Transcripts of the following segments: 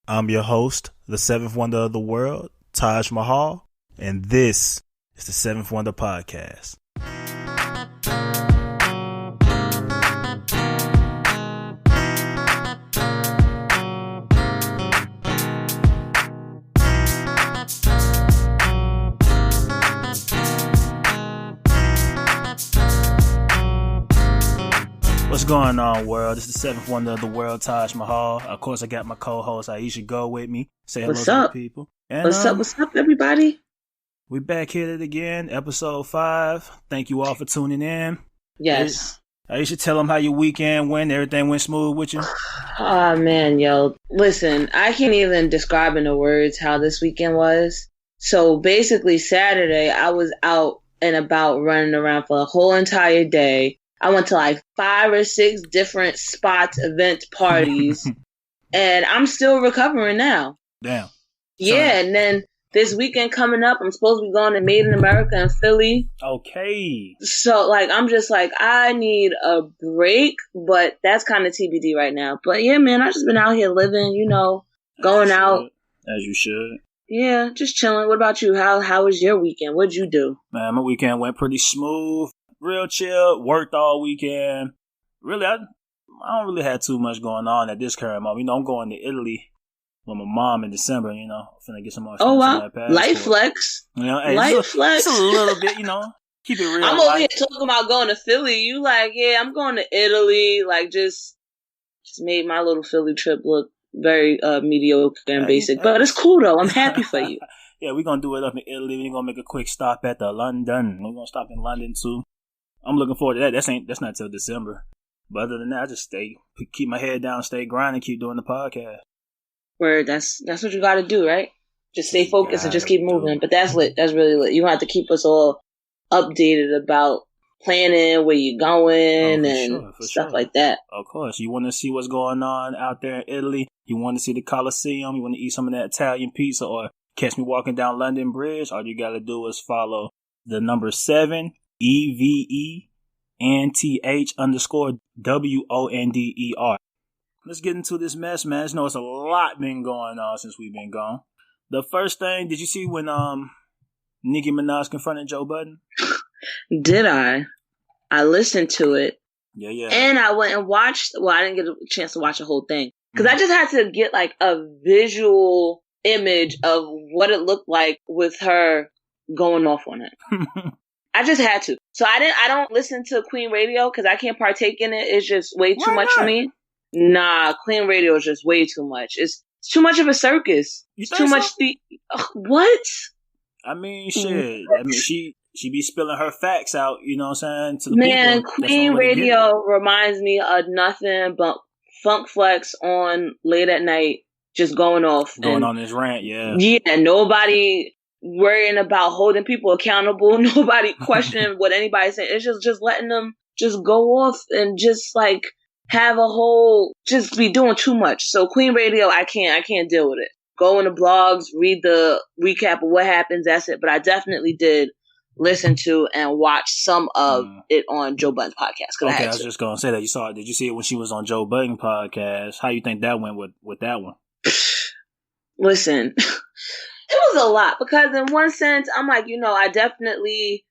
I'm your host, the 7th Wonder of the World, Taj Mahal, and this is the 7th Wonder Podcast. What's going on, world? This is the 7th Wonder of the World, Taj Mahal. Of course, I got my co-host Aisha Go with me. Say hello to the people. And, What's up, everybody? We're back here again, episode 5. Thank you all for tuning in. Yes. Aisha, tell them how your weekend went. Everything went smooth with you? Oh, man, yo. Listen, I can't even describe in the words how this weekend was. So basically, Saturday, I was out and about running around for the whole entire day. I went to like 5 or 6 different spots, event parties, and I'm still recovering now. Damn. Yeah, and then this weekend coming up, I'm supposed to be going to Made in America in Philly. Okay. So, like, I'm just like, I need a break, but that's kind of TBD right now. But yeah, man, I've just been out here living, you know, going out. As you should. Yeah, just chilling. What about you? How was your weekend? What'd you do? Man, my weekend went pretty smooth. Real chill, worked all weekend. Really, I don't really have too much going on at this current moment. You know, I'm going to Italy with my mom in December, you know. I'm finna get some more. Oh, wow. Life flex. You know, hey, Life flex. Just a little bit, you know. Keep it real. I'm over here talking about going to Philly. You like, yeah, I'm going to Italy. Like, just made my little Philly trip look very mediocre and basic. But it's cool, though. I'm happy for you. Yeah, we're going to do it up in Italy. We're going to make a quick stop at the London. We're going to stop in London, too. I'm looking forward to that. That's not till December. But other than that, I just keep my head down, stay grinding, keep doing the podcast. Word, that's what you got to do, right? Just stay focused and just keep moving. But that's lit. That's really lit. You have to keep us all updated about planning, where you're going, and stuff like that. Of course. You want to see what's going on out there in Italy. You want to see the Colosseum. You want to eat some of that Italian pizza or catch me walking down London Bridge. All you got to do is follow the number 7 EVENTH_WONDER. Let's get into this mess, man. You know, it's a lot been going on since we've been gone. The first thing, did you see when Nicki Minaj confronted Joe Budden? Did I? I listened to it. Yeah. And I went and watched. Well, I didn't get a chance to watch the whole thing because I just had to get like a visual image of what it looked like with her going off on it. I just had to. So I don't listen to Queen Radio because I can't partake in it. It's just way too much for me. Nah, Queen Radio is just way too much. It's too much of a circus. It's too much. What? I mean, shit. I mean, she be spilling her facts out, you know what I'm saying? To the man, people. Queen Radio reminds me of nothing but Funk Flex on late at night, just going off. Going on this rant, yeah. Yeah, nobody worrying about holding people accountable. Nobody questioning what anybody's saying. It's just letting them just go off and just like have a whole, just be doing too much. So Queen Radio, I can't deal with it. Go in the blogs, read the recap of what happens. That's it. But I definitely did listen to and watch some of it on Joe Budden's podcast. Okay, I was just gonna say that. Did you see it when she was on Joe Budden's podcast? How you think that went with that one? Listen. It was a lot because in one sense, I'm like, you know, I definitely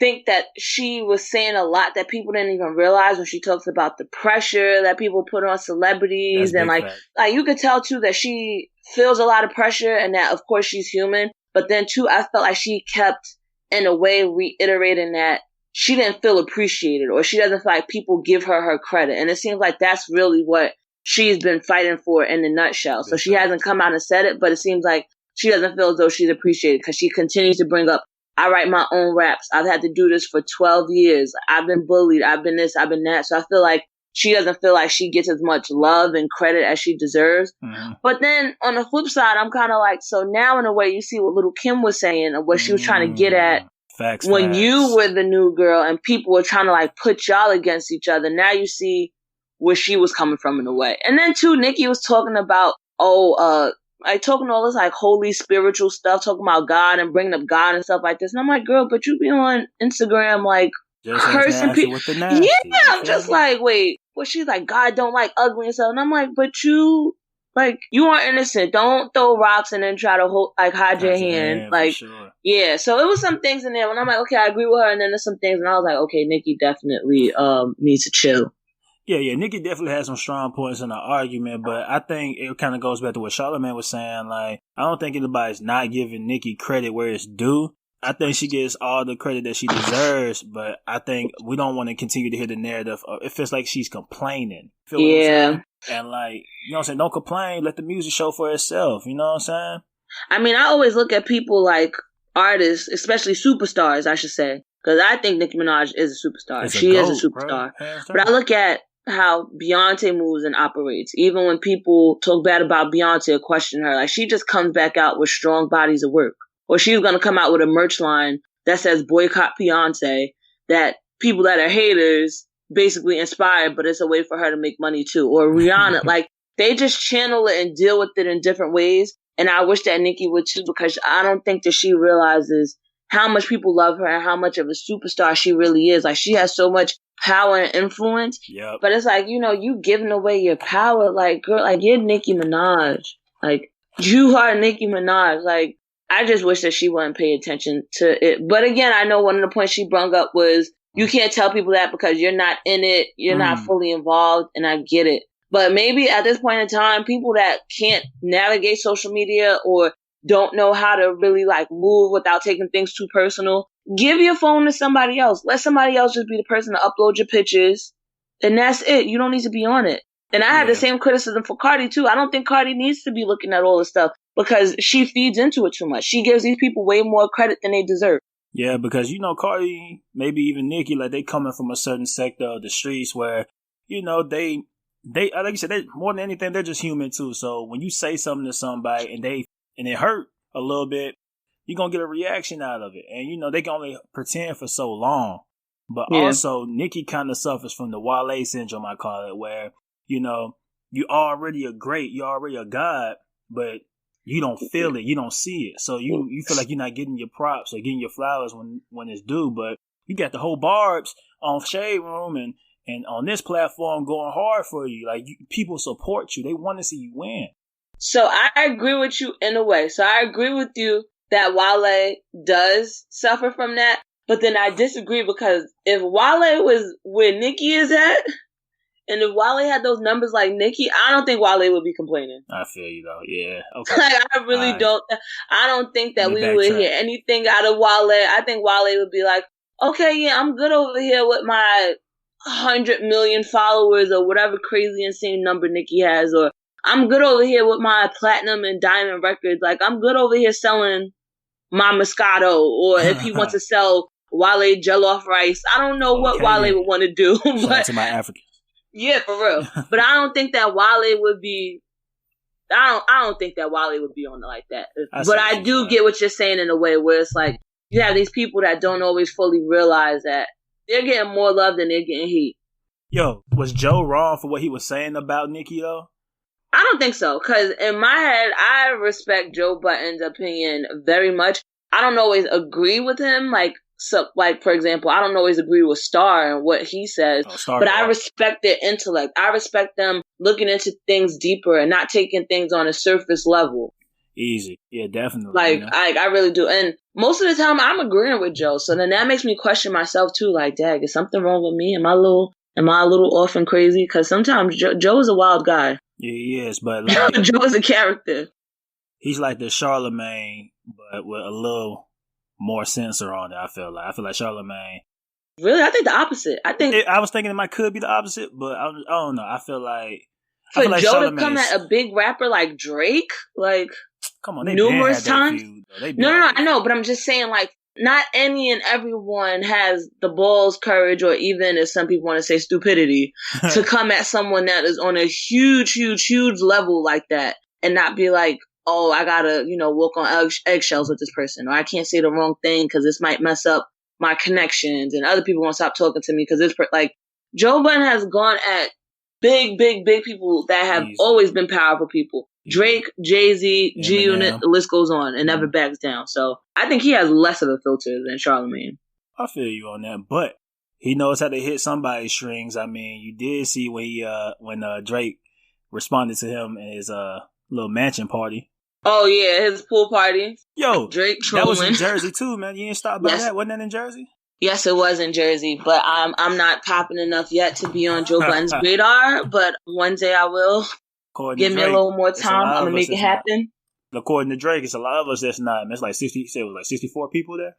think that she was saying a lot that people didn't even realize when she talks about the pressure that people put on celebrities. And like you could tell too that she feels a lot of pressure and that of course she's human. But then too, I felt like she kept in a way reiterating that she didn't feel appreciated or she doesn't feel like people give her credit. And it seems like that's really what she's been fighting for in the nutshell. So she hasn't come out and said it, but it seems like she doesn't feel as though she's appreciated because she continues to bring up, I write my own raps. I've had to do this for 12 years. I've been bullied. I've been this. I've been that. So I feel like she doesn't feel like she gets as much love and credit as she deserves. Mm-hmm. But then on the flip side, I'm kind of like, so now in a way you see what Little Kim was saying and what she was trying to get at when you were the new girl and people were trying to like put y'all against each other. Now you see where she was coming from in a way. And then too, Nicki was talking about, like talking all this like holy spiritual stuff, talking about God and bringing up God and stuff like this. And I'm like, girl, but you be on Instagram like cursing people. Yeah, I'm just like, wait. Well, she's like, God don't like ugly and stuff. And I'm like, but you Like, you are innocent. Don't throw rocks and then try to hide your hand. Like, sure. Yeah. So it was some things in there when I'm like, okay, I agree with her. And then there's some things and I was like, okay, Nikki definitely needs to chill. Yeah, Nikki definitely has some strong points in the argument, but I think it kind of goes back to what Charlamagne was saying. Like, I don't think anybody's not giving Nikki credit where it's due. I think she gets all the credit that she deserves, but I think we don't want to continue to hear the narrative of it feels like she's complaining. Feel what I'm saying? And like, you know what I'm saying? Don't complain. Let the music show for itself. You know what I'm saying? I mean, I always look at people like artists, especially superstars, I should say, because I think Nicki Minaj is a superstar. She is a superstar. But I look at how Beyonce moves and operates. Even when people talk bad about Beyonce or question her, like, she just comes back out with strong bodies of work. Or she's going to come out with a merch line that says boycott Beyonce, that people that are haters basically inspired, but it's a way for her to make money too. Or Rihanna, like, they just channel it and deal with it in different ways. And I wish that Nicki would too, because I don't think that she realizes how much people love her and how much of a superstar she really is. Like, she has so much power and influence. Yep. But it's like, you giving away your power. Like, girl, like, you're Nicki Minaj. Like, you are Nicki Minaj. Like, I just wish that she wouldn't pay attention to it. But again, I know one of the points she brought up was you can't tell people that because you're not in it. You're not fully involved. And I get it. But maybe at this point in time, people that can't navigate social media or don't know how to really like move without taking things too personal, give your phone to somebody else. Let somebody else just be the person to upload your pictures. And that's it. You don't need to be on it. And I had the same criticism for Cardi too. I don't think Cardi needs to be looking at all this stuff because she feeds into it too much. She gives these people way more credit than they deserve. Yeah, because, Cardi, maybe even Nicki, like, they coming from a certain sector of the streets where, they like you said, they, more than anything, they're just human too. So when you say something to somebody and it hurt a little bit, you're going to get a reaction out of it. And, they can only pretend for so long. But also, Nicki kind of suffers from the Wale syndrome, I call it, where, you're already a god, but you don't feel it, you don't see it. So you feel like you're not getting your props or getting your flowers when it's due. But you got the whole Barbs on Shade Room and on this platform going hard for you. Like, people support you. They want to see you win. So I agree with you in a way. So I agree with you that Wale does suffer from that. But then I disagree because if Wale was where Nicki is at, and if Wale had those numbers like Nicki, I don't think Wale would be complaining. I feel you though. Yeah. Okay. Like, I really don't. I don't think that we would hear anything out of Wale. I think Wale would be like, okay, yeah, I'm good over here with my 100 million followers or whatever crazy insane number Nicki has, or I'm good over here with my platinum and diamond records. Like, I'm good over here selling my Moscato, or if he wants to sell Wale jollof rice. I don't know what Wale would want to do. Shout out to my Africans. Yeah, for real. But I don't think that Wale would be. I don't think that Wale would be on it like that. But I do get what you're saying in a way where it's like you have these people that don't always fully realize that they're getting more love than they're getting heat. Yo, was Joe wrong for what he was saying about Nicki though? I don't think so, because in my head, I respect Joe Budden's opinion very much. I don't always agree with him, like for example, I don't always agree with Star and what he says, but I respect their intellect. I respect them looking into things deeper and not taking things on a surface level. Easy. Yeah, definitely. Like, I really do. And most of the time, I'm agreeing with Joe. So then that makes me question myself too. Like, dag, is something wrong with me? Am I a little off and crazy? Because sometimes Joe is a wild guy. Yeah, he is, but like, Joe is a character. He's like the Charlamagne, but with a little more censor on it. I feel like Charlamagne. Really, I think the opposite. I was thinking it might could be the opposite, but I don't know. I feel like for Joe to come at a big rapper like Drake, like, come on, they numerous times. No, I know, but I'm just saying, like, not any and everyone has the balls, courage, or even, as some people want to say, stupidity to come at someone that is on a huge, huge, huge level like that and not be like, oh, I gotta, walk on eggshells with this person, or I can't say the wrong thing because this might mess up my connections, and other people won't stop talking to me because like, Joe Budden has gone at big, big, big people that have always been powerful people. Drake, Jay-Z, G-Unit, the list goes on and never backs down. So I think he has less of a filter than Charlamagne. I feel you on that, but he knows how to hit somebody's strings. I mean, you did see when Drake responded to him in his little mansion party. Oh yeah, his pool party. Yo, Drake trolling. That was in Jersey too, man. You didn't stop by that? Wasn't that in Jersey? Yes, it was in Jersey, but I'm not popping enough yet to be on Joe Budden's radar. But one day I will. Give me a little more time. I'm gonna make it happen. According to Drake, it's a lot of us that's not. Man, it's like 60. He said it was like 64 people there.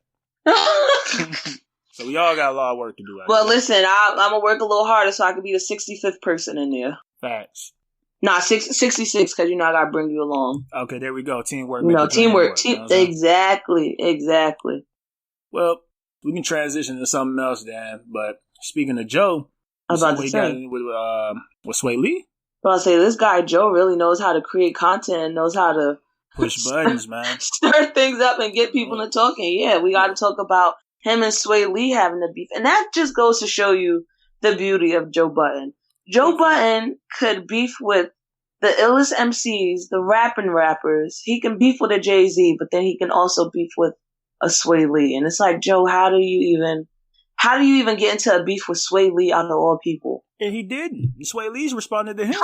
So we all got a lot of work to do. Well, listen, I'm gonna work a little harder so I can be the 65th person in there. Facts. Nah, 66 because I gotta bring you along. Okay, there we go. Teamwork. Teamwork. Exactly. Well, we can transition to something else, Dan. But speaking of Joe, I was about to say with Sway Lee. I was about to say this guy Joe really knows how to create content and knows how to push buttons, man. Stir things up and get people to talking. Yeah, we got to talk about him and Sway Lee having a beef, and that just goes to show you the beauty of Joe Budden. Joe Budden could beef with the illest MCs, the rappers. He can beef with a Jay-Z, but then he can also beef with a Sway Lee. And it's like, Joe, how do you even get into a beef with Sway Lee out of all people? And he didn't. Sway Lee's responded to him.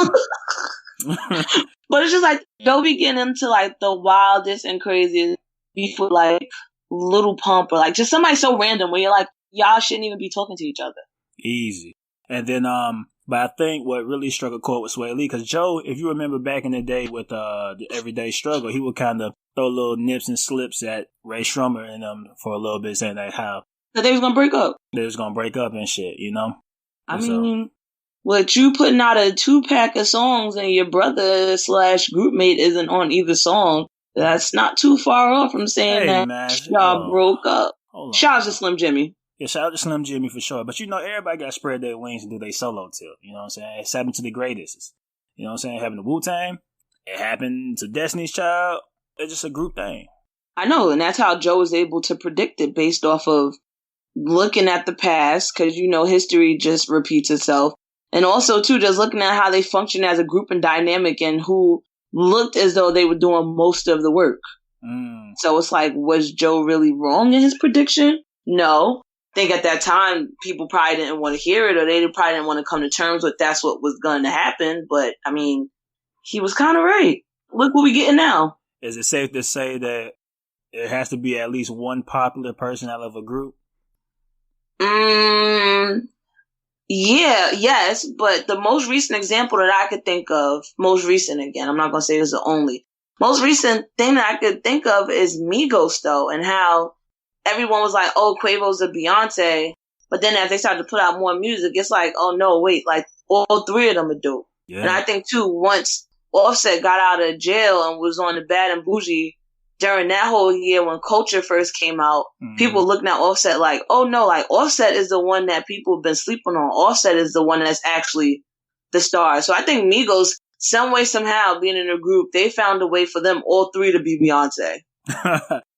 But it's just like, don't be getting into like the wildest and craziest beef with like Little Pump or like just somebody so random where you're like, y'all shouldn't even be talking to each other. Easy. And then, but I think what really struck a chord with Sway Lee, because Joe, if you remember back in the day with the Everyday Struggle, he would kind of throw little nips and slips at Ray Shrummer and them for a little bit, saying that how that they was gonna break up. They was gonna break up and shit, you know. I mean, with you putting out a 2-pack of songs and your brother / groupmate isn't on either song, that's not too far off from saying y'all broke up. Shout out to Slim Jimmy. Yeah, shout out to Slim Jimmy for sure. But everybody got to spread their wings and do their solo tip. You know what I'm saying? It's happened to the greatest. You know what I'm saying? It happened to Wu-Tang. It happened to Destiny's Child. It's just a group thing. I know, and that's how Joe was able to predict it based off of looking at the past, because history just repeats itself. And also, too, just looking at how they function as a group and dynamic and who looked as though they were doing most of the work. So it's like, was Joe really wrong in his prediction? No. I think at that time, people probably didn't want to hear it, or they probably didn't want to come to terms with that's what was going to happen. But, I mean, he was kind of right. Look what we're getting now. Is it safe to say that it has to be at least one popular person out of a group? Yes, but the most recent example that I could think of, I'm not going to say it's the only. Most recent thing that I could think of is Migos, though, and how everyone was like, oh, Quavo's a Beyonce. But then as they started to put out more music, it's like, oh, no, wait, like all three of them are dope. Yeah. And I think, too, once Offset got out of jail and was on the Bad and Bougie, during that whole year when Culture first came out, people looking at Offset like, oh no, like Offset is the one that people have been sleeping on. Offset is the one that's actually the star. So I think Migos, some way, somehow, being in a group, they found a way for them all three to be Beyonce.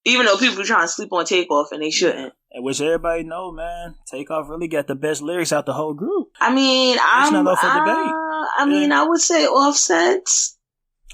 Even though people are trying to sleep on Takeoff and they shouldn't. And which everybody know, man, Takeoff really got the best lyrics out the whole group. I mean, it's not up for debate. I would say Offset.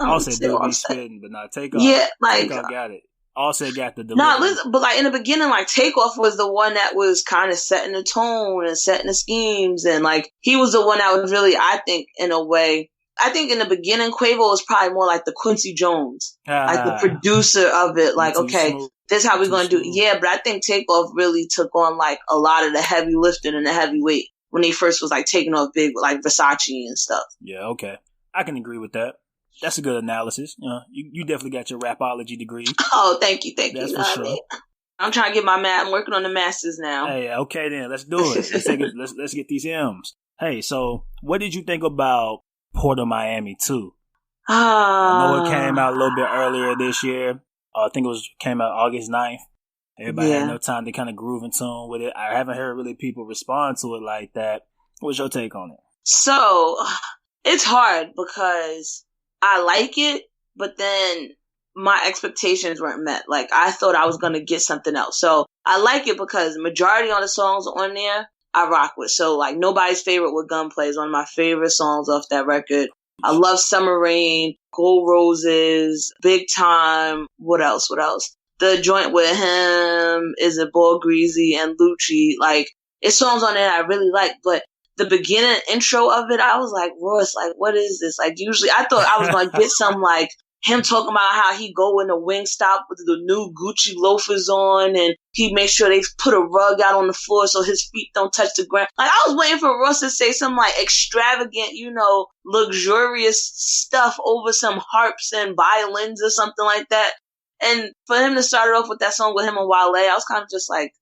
Offset do be spitting, but not Takeoff. Yeah, like Takeoff got it. Offset got the delivery. Nah, listen, but like in the beginning, like Takeoff was the one that was kind of setting the tone and setting the schemes, and like he was the one that was really, I think, in a way. I think in the beginning, Quavo was probably more like the Quincy Jones, like the producer of it. Like, okay, smooth. This is how we're going to do it. Yeah, but I think Takeoff really took on like a lot of the heavy lifting and the heavy weight when he first was like taking off big with like Versace and stuff. Yeah, okay. I can agree with that. That's a good analysis. You definitely got your rapology degree. Oh, thank you. That's for sure. I'm trying to get my math. I'm working on the masters now. Hey, okay then. Let's do it. Let's get these M's. Hey, so what did you think about Port of Miami 2? I know it came out a little bit earlier this year. I think came out August 9th. Everybody had no time to kind of groove in tune with it. I haven't heard really people respond to it like that. What's your take on it? So, it's hard because I like it, but then my expectations weren't met. Like, I thought I was going to get something else. So, I like it because the majority of the songs on there, I rock with. So, like, Nobody's Favorite with Gunplay is one of my favorite songs off that record. I love Summer Rain, Gold Roses, Big Time. What else? The joint with him is a Ball Greasy and Lucci. Like, it's songs on there that I really like, but the beginning intro of it, I was like, Ross, like, what is this? Like, usually I thought I was going to get some, like, him talking about how he go in the Wingstop with the new Gucci loafers on, and he makes sure they put a rug out on the floor so his feet don't touch the ground. Like, I was waiting for Ross to say some, like, extravagant, you know, luxurious stuff over some harps and violins or something like that. And for him to start it off with that song with him and Wale, I was kind of just like,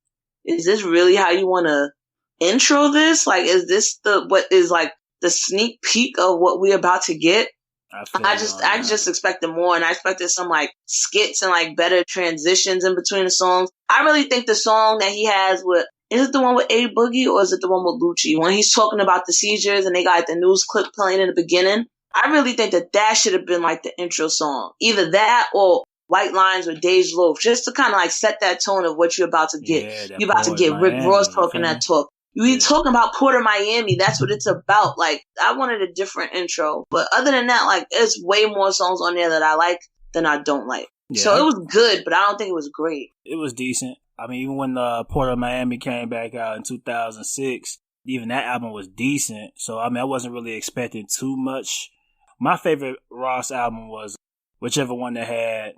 is this really how you want to intro this? Like, is this what is like the sneak peek of what we're about to get? I just expected more, and I expected some like skits and like better transitions in between the songs. I really think the song that he has with, is it the one with A Boogie or is it the one with Lucci? When he's talking about the seizures and they got like, the news clip playing in the beginning, I really think that should have been like the intro song. Either that or White Lines or Dej Loaf, just to kind of like set that tone of what you're about to get. You're about to get Rick Ross talking that talk. We talking about Port of Miami. That's what it's about. Like, I wanted a different intro. But other than that, like, there's way more songs on there that I like than I don't like. Yeah. So it was good, but I don't think it was great. It was decent. I mean, even when Port of Miami came back out in 2006, even that album was decent. So, I mean, I wasn't really expecting too much. My favorite Ross album was whichever one that had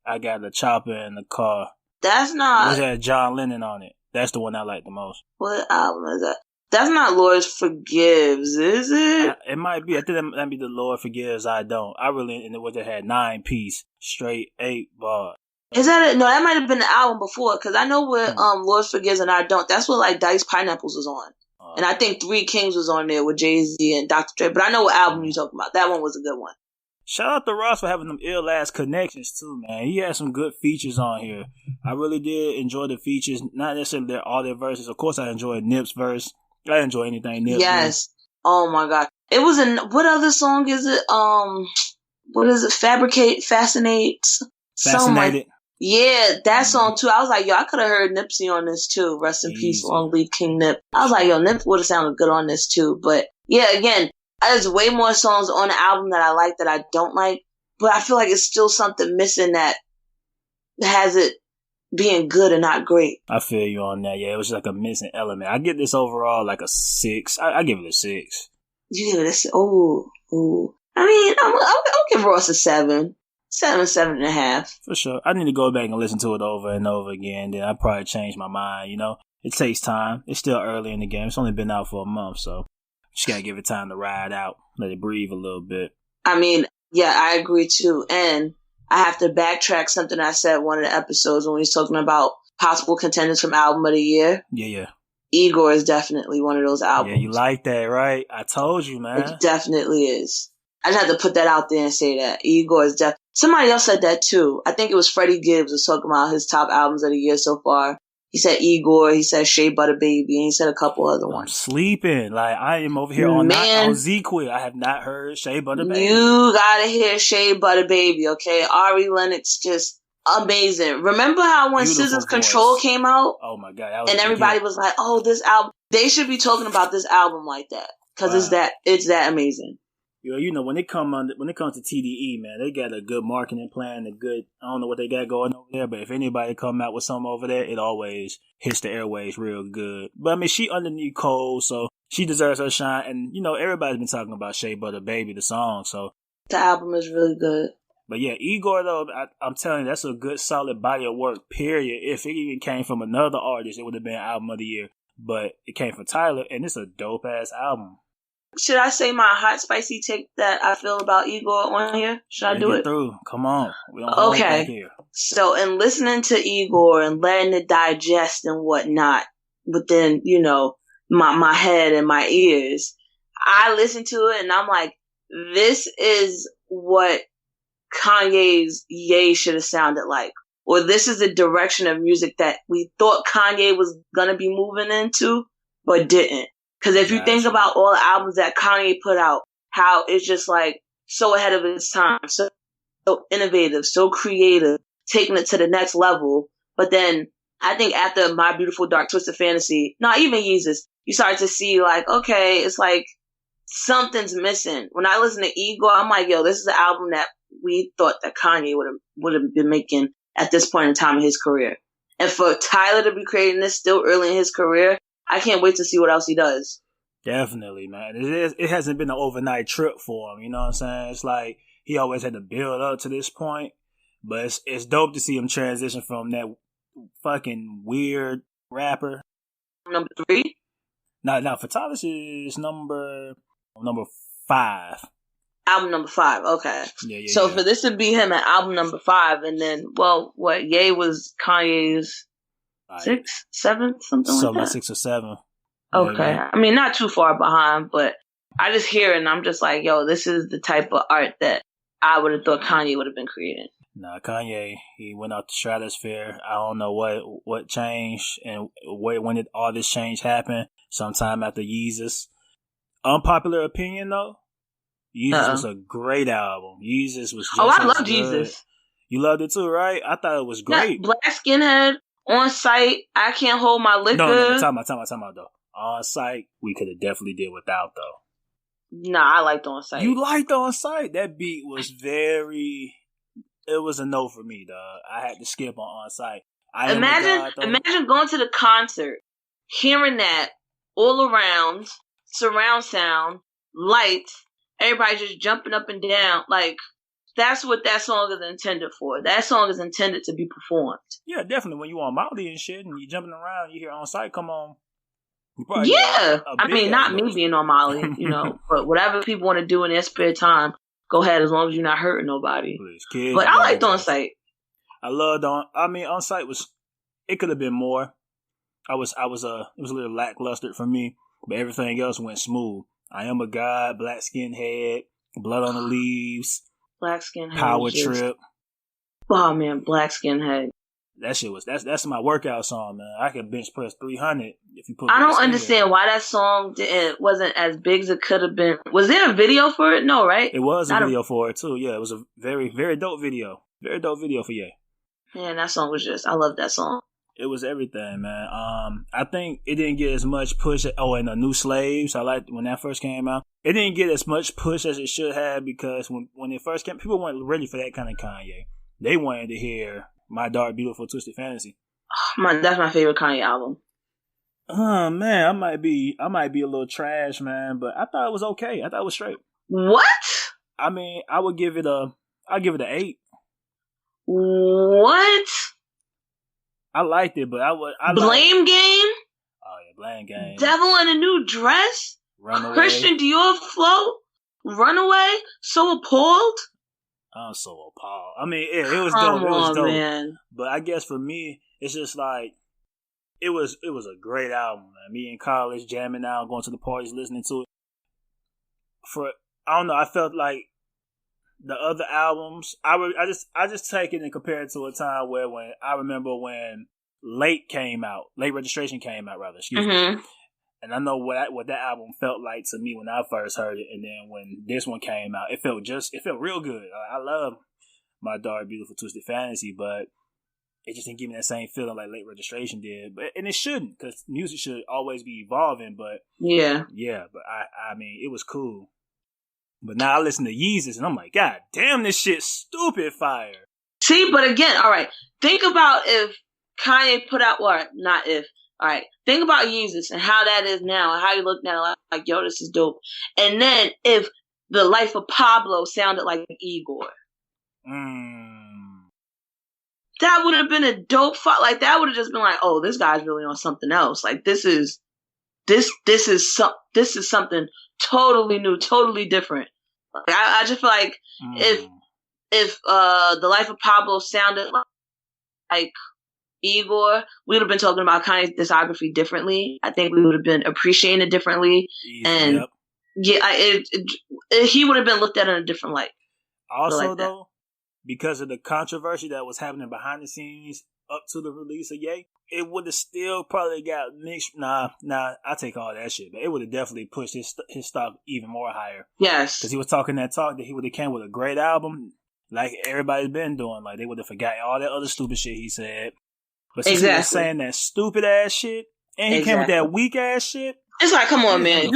I Got the Chopper in the Car. That's not... It had John Lennon on it. That's the one I like the most. What album is that? That's not Lord Forgives, is it? It might be. I think that might be the Lord Forgives, I Don't. I really, and it would have had 9-piece, straight 8 bar. Is that it? No, that might have been the album before, because I know what Lord Forgives and I Don't. That's what like Diced Pineapples was on. And I think Three Kings was on there with Jay-Z and Dr. Dre. But I know what album you're talking about. That one was a good one. Shout out to Ross for having them ill-ass connections, too, man. He had some good features on here. I really did enjoy the features. Not necessarily all their verses. Of course, I enjoyed Nip's verse. I enjoy anything Nip. Yes. Did. Oh, my God. It was what other song is it? What is it? Fascinate? Fascinated. Yeah, that song, too. I was like, yo, I could have heard Nipsey on this, too. Rest in peace, long live King Nip. I was like, yo, Nip would have sounded good on this, too. But, yeah, again, there's way more songs on the album that I like that I don't like, but I feel like it's still something missing that has it being good and not great. I feel you on that. Yeah, it was just like a missing element. I give this overall like a 6. I give it a 6. You give it a 6? Ooh. I mean, I'll give Ross a 7. 7.5. For sure. I need to go back and listen to it over and over again. Then I'll probably change my mind, you know. It takes time. It's still early in the game. It's only been out for a month, so just gotta give it time to ride out, let it breathe a little bit. I mean, yeah, I agree too. And I have to backtrack something I said in one of the episodes when we was talking about possible contenders from Album of the Year. Yeah. Igor is definitely one of those albums. Yeah, you like that, right? I told you, man. It definitely is. I just had to put that out there and say that. Igor is definitely... Somebody else said that too. I think it was Freddie Gibbs was talking about his top albums of the year so far. He said Igor, he said Shea Butter Baby, and he said a couple other ones. I'm sleeping. Like, I am over here on Z-Quit. I have not heard Shea Butter Baby. You gotta hear Shea Butter Baby, okay? Ari Lennox, just amazing. Remember how when Scissors Control came out? Oh my God. That was and everybody was like, oh, this album. They should be talking about this album like that. Because it's that amazing. You know, when it comes to TDE, man, they got a good marketing plan, I don't know what they got going over there, but if anybody come out with something over there, it always hits the airwaves real good. But I mean, she underneath Cole, so she deserves her shine, and you know, everybody's been talking about Shea Butter Baby, the song, so. The album is really good. But yeah, Igor, though, I'm telling you, that's a good, solid body of work, period. If it even came from another artist, it would have been Album of the Year, but it came from Tyler, and it's a dope-ass album. Should I say my hot, spicy take that I feel about Igor on here? Should I do it? Through. Come on. We don't hold back here. So, in listening to Igor and letting it digest and whatnot within, you know, my head and my ears, I listened to it and I'm like, this is what Kanye's Ye should have sounded like. Or this is the direction of music that we thought Kanye was going to be moving into, but didn't. Because if you think about all the albums that Kanye put out, how it's just like so ahead of its time, so innovative, so creative, taking it to the next level. But then I think after My Beautiful Dark Twisted Fantasy, not even Yeezus, you start to see like, okay, it's like something's missing. When I listen to Igor, I'm like, yo, this is the album that we thought that Kanye would have been making at this point in time in his career. And for Tyler to be creating this still early in his career, I can't wait to see what else he does. Definitely, man. It hasn't been an overnight trip for him. You know what I'm saying? It's like he always had to build up to this point, but it's dope to see him transition from that fucking weird rapper. Number 3. Now, Fatalis is number 5. Album number 5. Okay. Yeah. So for this to be him at album number 5, and then Ye was Kanye's 6th, 7th, something like that. Like 6 or 7. Okay. Yeah. I mean, not too far behind, but I just hear it and I'm just like, yo, this is the type of art that I would have thought Kanye would have been creating. Nah, Kanye, he went out the stratosphere. I don't know what changed and when did all this change happen. Sometime after Yeezus. Unpopular opinion, though, Yeezus was a great album. Yeezus was just I loved Yeezus. You loved it too, right? I thought it was great. Yeah, Black Skinhead, On Sight, I Can't Hold My Liquor. No, talking about though. On Sight, we could have definitely did without, though. Nah, I liked On Sight. You liked On Sight? That beat was very... It was a no for me, dog. I had to skip on Sight. Imagine going to the concert, hearing that all around, surround sound, lights, everybody just jumping up and down. Like, that's what that song is intended for. That song is intended to be performed. Yeah, definitely. When you on Molly and shit and you jumping around, you hear On Sight come on. Yeah. I mean, not me being on Molly, but whatever people want to do in their spare time, go ahead as long as you're not hurting nobody. Please, but I liked On Sight. I loved On Sight it could have been more. It was a little lackluster for me, but everything else went smooth. I Am a God, Black Skinhead, Blood on the Leaves, Black Skinhead, Power Trip. Oh man, Black Skinhead. That shit that's my workout song, man. I could bench press 300 if you put. I don't understand why that song wasn't as big as it could have been. Was there a video for it? No, right? It was a video for it too. Yeah, it was a very, very dope video. Very dope video for Ye. Man, that song was I love that song. It was everything, man. I think it didn't get as much push. And the New Slaves, I liked when that first came out. It didn't get as much push as it should have because when it first came, people weren't ready for that kind of Kanye. They wanted to hear My Dark, Beautiful, Twisted Fantasy. That's my favorite Kanye album. Man, I might be a little trash, man, but I thought it was okay. I thought it was straight. What? I mean, I'll give it an 8. What? I liked it, but Blame Game? Oh yeah, Blame Game. Devil in a New Dress? Runaway. Christian Dior Flow? Runaway? So Appalled? I'm so appalled. I mean, it was dope. It was dope. Man. But I guess for me, it's just like it was a great album, man. Me in college, jamming out, going to the parties, listening to it. I don't know, I felt like the other albums, I just take it and compare it to a time when I remember when Late Registration came out, rather, excuse me. And I know what that album felt like to me when I first heard it, and then when this one came out, it felt real good. I love My Dark, Beautiful, Twisted Fantasy, but it just didn't give me that same feeling like Late Registration did. And it shouldn't, because music should always be evolving. But yeah. But I mean, it was cool. But now I listen to Yeezus, and I'm like, God damn, this shit's stupid fire. See, but again, all right, think about if Kanye put out, or not if. All right, think about Yeezus and how that is now and how you look now like, yo, this is dope. And then if The Life of Pablo sounded like Igor. That would have been a dope fight. Like, that would have just been like, oh, this guy's really on something else. Like, this is something totally new, totally different. Like, I just feel like if The Life of Pablo sounded like Igor, we would have been talking about Kanye's discography differently. I think we would have been appreciating it differently. And he would have been looked at in a different light. Also, though, because of the controversy that was happening behind the scenes up to the release of Ye, it would have still probably got mixed. Nah, I take all that shit. But it would have definitely pushed his stock even more higher. Yes. Because he was talking that talk that he would have came with a great album like everybody's been doing. Like, they would have forgot all that other stupid shit he said. But since he was saying that stupid ass shit, and he came with that weak ass shit. It's like, come on, man.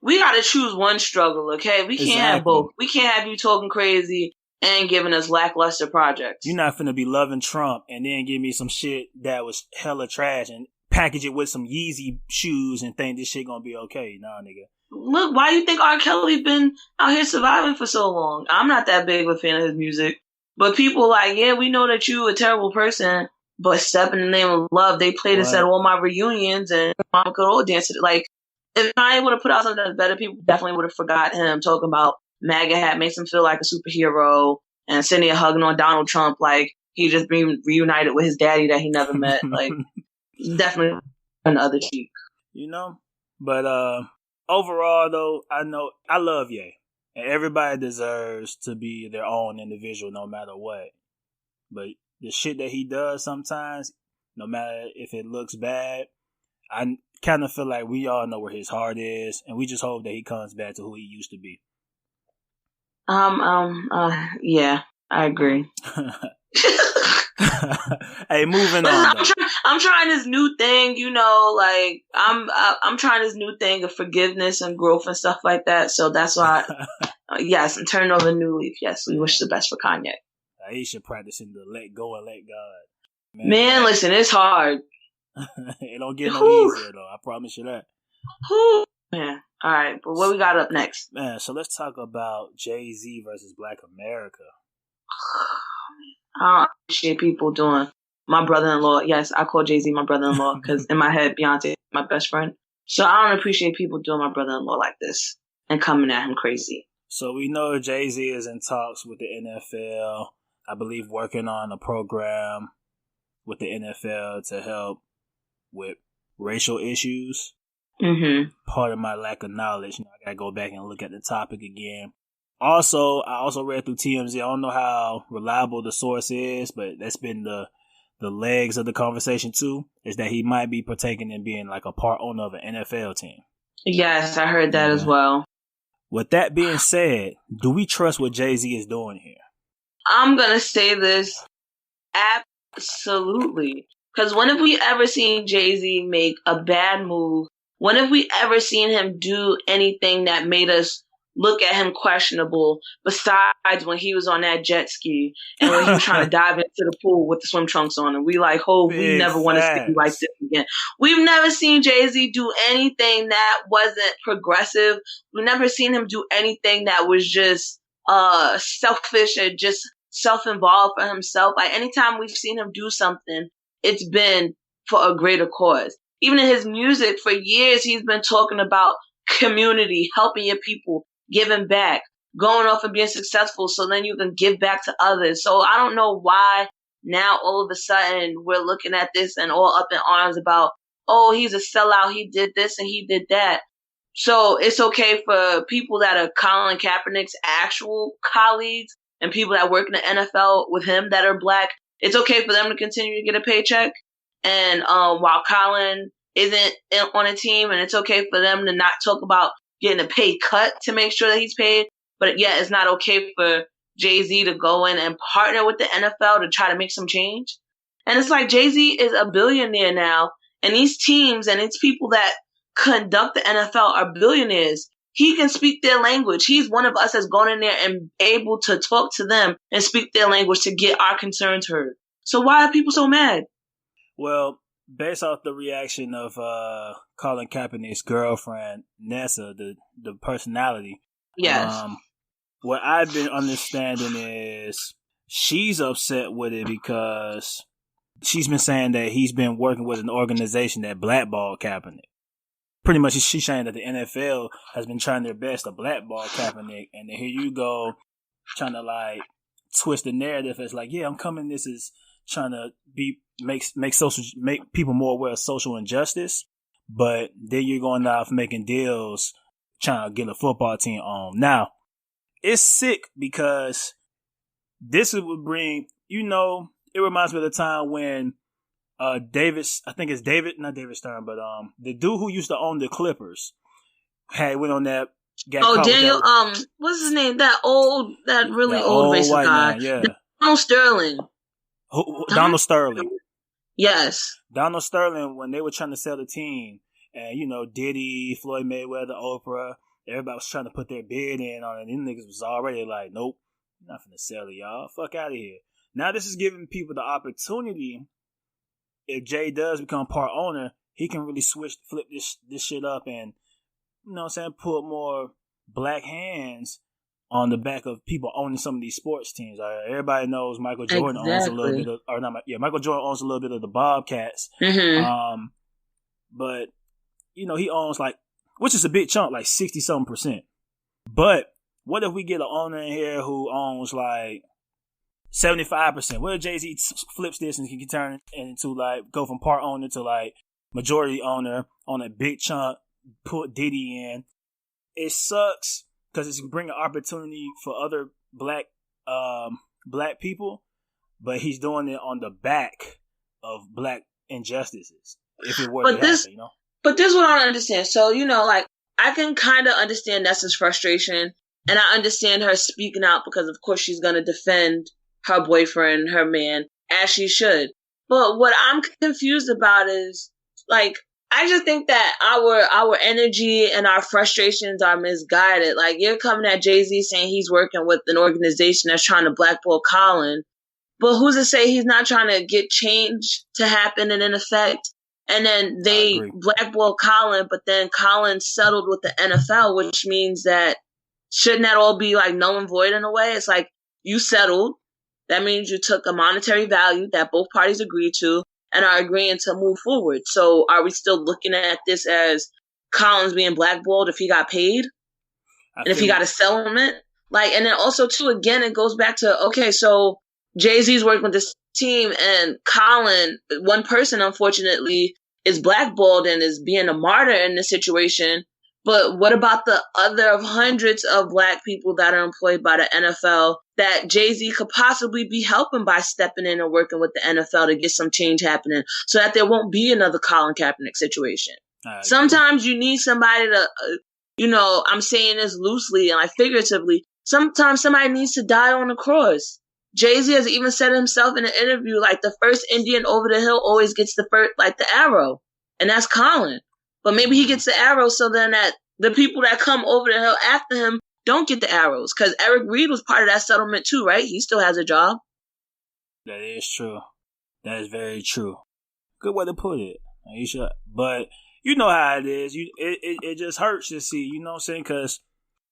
We gotta choose one struggle, okay? We can't have both. We can't have you talking crazy and giving us lackluster projects. You're not finna be loving Trump and then give me some shit that was hella trash and package it with some Yeezy shoes and think this shit gonna be okay. Nah, nigga. Look, why you think R. Kelly been out here surviving for so long? I'm not that big of a fan of his music. But people like, yeah, we know that you a terrible person, but Step in the Name of Love, they played this at all my reunions and Mom could all dance it. Like, if I would have put out something that's better, people definitely would have forgot him talking about MAGA hat makes him feel like a superhero and sending a hugging on Donald Trump like he just been reunited with his daddy that he never met. Like, definitely on the other cheek. You know? But overall, though, I know I love Ye. And everybody deserves to be their own individual no matter what. But the shit that he does sometimes, no matter if it looks bad, I kind of feel like we all know where his heart is, and we just hope that he comes back to who he used to be. Yeah, I agree. Hey, moving on. I'm trying this new thing, you know, like I'm trying this new thing of forgiveness and growth and stuff like that. So that's why, yes, I'm turning over a new leaf. Yes, we wish the best for Kanye. Aisha practicing the let go and let God. Man, listen, it's hard. It don't get no easier though. I promise you that. Man, all right, but what we got up next? Man, so let's talk about Jay-Z versus Black America. I don't appreciate people doing my brother-in-law. Yes, I call Jay-Z my brother-in-law because in my head, Beyonce is my best friend. So I don't appreciate people doing my brother-in-law like this and coming at him crazy. So we know Jay-Z is in talks with the NFL. I believe working on a program with the NFL to help with racial issues. Mm-hmm. Part of my lack of knowledge. I gotta go back and look at the topic again. Also, I also read through TMZ. I don't know how reliable the source is, but that's been the legs of the conversation too, is that he might be partaking in being like a part owner of an NFL team. Yes, I heard that as well. With that being said, do we trust what Jay-Z is doing here? I'm going to say this absolutely. Because when have we ever seen Jay-Z make a bad move? When have we ever seen him do anything that made us look at him questionable besides when he was on that jet ski and when he was trying to dive into the pool with the swim trunks on and we like, we never want to see you like this again. We've never seen Jay-Z do anything that wasn't progressive. We've never seen him do anything that was just selfish and just self-involved for himself. Like anytime we've seen him do something, it's been for a greater cause. Even in his music for years, he's been talking about community, helping your people, giving back, going off and being successful so then you can give back to others. So I don't know why now all of a sudden we're looking at this and all up in arms about, oh, he's a sellout, he did this and he did that. So it's okay for people that are Colin Kaepernick's actual colleagues and people that work in the NFL with him that are black. It's okay for them to continue to get a paycheck. And while Colin isn't on a team, and it's okay for them to not talk about getting a pay cut to make sure that he's paid. But yeah, it's not okay for Jay-Z to go in and partner with the NFL to try to make some change. And it's like Jay-Z is a billionaire now, and these teams and it's people that conduct the NFL are billionaires. He can speak their language. He's one of us that's gone in there and able to talk to them and speak their language to get our concerns heard. So why are people so mad? Well, based off the reaction of Colin Kaepernick's girlfriend, Nessa, the personality. Yes. What I've been understanding is she's upset with it because she's been saying that he's been working with an organization that blackballed Kaepernick. Pretty much she's saying that the NFL has been trying their best to blackball Kaepernick, and then here you go trying to like twist the narrative. It's like, yeah, I'm coming. This is trying to make people more aware of social injustice, but then you're going off making deals trying to get a football team on. Now, it's sick because this would bring, it reminds me of the time when not David Stern, but the dude who used to own the Clippers went on that. Daniel, what's his name? That really old racist guy. Man, yeah. Donald Sterling. Donald Sterling. Yes. Donald Sterling, when they were trying to sell the team, and Diddy, Floyd Mayweather, Oprah, everybody was trying to put their bid in on it. And these niggas was already like, nope, I'm not finna sell it, y'all. Fuck out of here. Now this is giving people the opportunity, if Jay does become part owner, he can really flip this shit up and, you know what I'm saying, put more black hands on the back of people owning some of these sports teams. Everybody knows Michael Jordan owns a little bit of, Michael Jordan owns a little bit of the Bobcats. Mm-hmm. But, you know, he owns which is a big chunk, 60-something%. But what if we get an owner in here who owns 75%? What if Jay-Z flips this and can turn into go from part owner to majority owner on a big chunk, put Diddy in? It sucks because it's bringing opportunity for other black people, but he's doing it on the back of black injustices. If it were to happen, you know. But this is what I don't understand. So, you know, I can kind of understand Nessa's frustration, and I understand her speaking out because, of course, she's going to defend her boyfriend, her man, as she should. But what I'm confused about is, I just think that our energy and our frustrations are misguided. You're coming at Jay-Z saying he's working with an organization that's trying to blackball Colin, but who's to say he's not trying to get change to happen and in effect? And then they blackball Colin, but then Colin settled with the NFL, which means that shouldn't that all be null and void in a way? It's you settled. That means you took a monetary value that both parties agreed to and are agreeing to move forward. So are we still looking at this as Colin's being blackballed if he got paid? And if he got a settlement? And then also too, again, it goes back to, okay, so Jay-Z's working with this team and Colin, one person, unfortunately, is blackballed and is being a martyr in this situation. But what about the other of hundreds of black people that are employed by the NFL that Jay-Z could possibly be helping by stepping in and working with the NFL to get some change happening so that there won't be another Colin Kaepernick situation? Sometimes you need somebody to, I'm saying this loosely and figuratively, sometimes somebody needs to die on the cross. Jay-Z has even said himself in an interview, the first Indian over the hill always gets the first, the arrow. And that's Colin. But maybe he gets the arrow so then that the people that come over the hill after him don't get the arrows. Because Eric Reed was part of that settlement too, right? He still has a job. That is true. That is very true. Good way to put it. You should, but you know how it is. It just hurts to see, you know what I'm saying? Because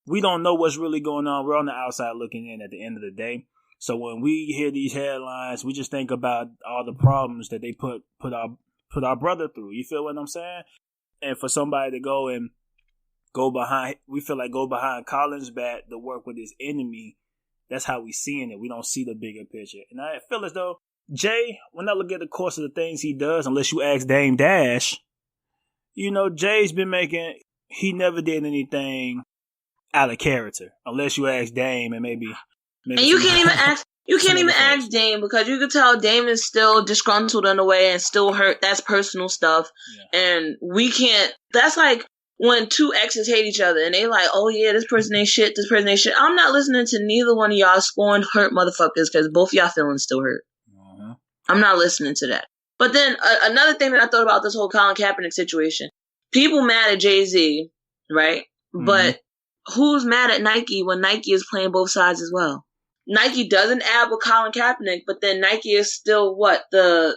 we don't know what's really going on. We're on the outside looking in at the end of the day. So when we hear these headlines, we just think about all the problems that they put our brother through. You feel what I'm saying? And for somebody to go behind Colin's back to work with his enemy, that's how we seeing it. We don't see the bigger picture. And I feel as though Jay, when I look at the course of the things he does, unless you ask Dame Dash, Jay's been he never did anything out of character, unless you ask Dame and maybe and you can't even ask Dame because you could tell Dame is still disgruntled in a way and still hurt. That's personal stuff. Yeah. And we can't, that's when two exes hate each other and they oh yeah, this person ain't shit, this person ain't shit. I'm not listening to neither one of y'all scorned hurt motherfuckers because both y'all feelings still hurt. Uh-huh. I'm not listening to that. But then another thing that I thought about this whole Colin Kaepernick situation, people mad at Jay-Z, right? Mm-hmm. But who's mad at Nike when Nike is playing both sides as well? Nike doesn't add with Colin Kaepernick, but then Nike is still working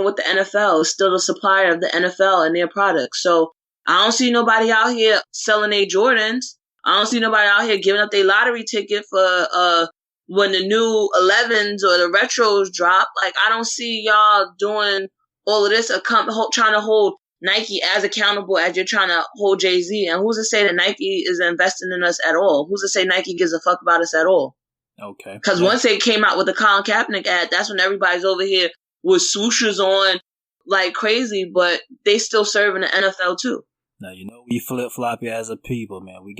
with the NFL, is still the supplier of the NFL and their products. So I don't see nobody out here selling their Jordans. I don't see nobody out here giving up their lottery ticket for when the new 11s or the retros drop. I don't see y'all doing all of this, trying to hold Nike as accountable as you're trying to hold Jay-Z. And who's to say that Nike is investing in us at all? Who's to say Nike gives a fuck about us at all? Okay. Because once they came out with the Colin Kaepernick ad, that's when everybody's over here with swooshes on like crazy, but they still serving the NFL too. Now, we flip-floppy as a people, man. We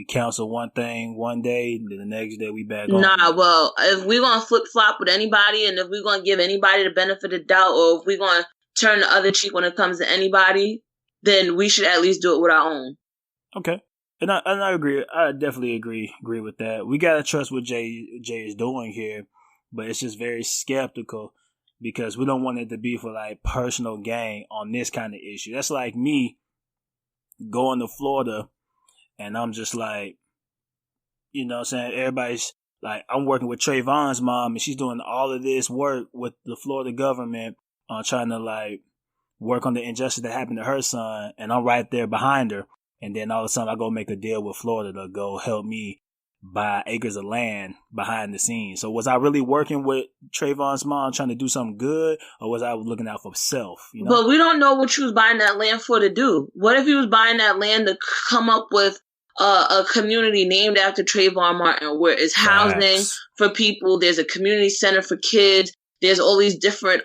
counsel one thing one day, and then the next day we back on. Well, if we're going to flip-flop with anybody, and if we're going to give anybody the benefit of the doubt, or if we're going to turn the other cheek when it comes to anybody, then we should at least do it with our own. Okay. And I agree. I definitely agree with that. We got to trust what Jay is doing here, but it's just very skeptical because we don't want it to be for personal gain on this kind of issue. That's like me going to Florida and I'm just what I'm saying? Everybody's I'm working with Trayvon's mom and she's doing all of this work with the Florida government trying to like work on the injustice that happened to her son, and I'm right there behind her. And then all of a sudden I go make a deal with Florida to go help me buy acres of land behind the scenes. So was I really working with Trayvon's mom trying to do something good, or was I looking out for self? You know? But we don't know what you was buying that land for to do. What if he was buying that land to come up with a community named after Trayvon Martin, where it's housing for people. There's a community center for kids. There's all these different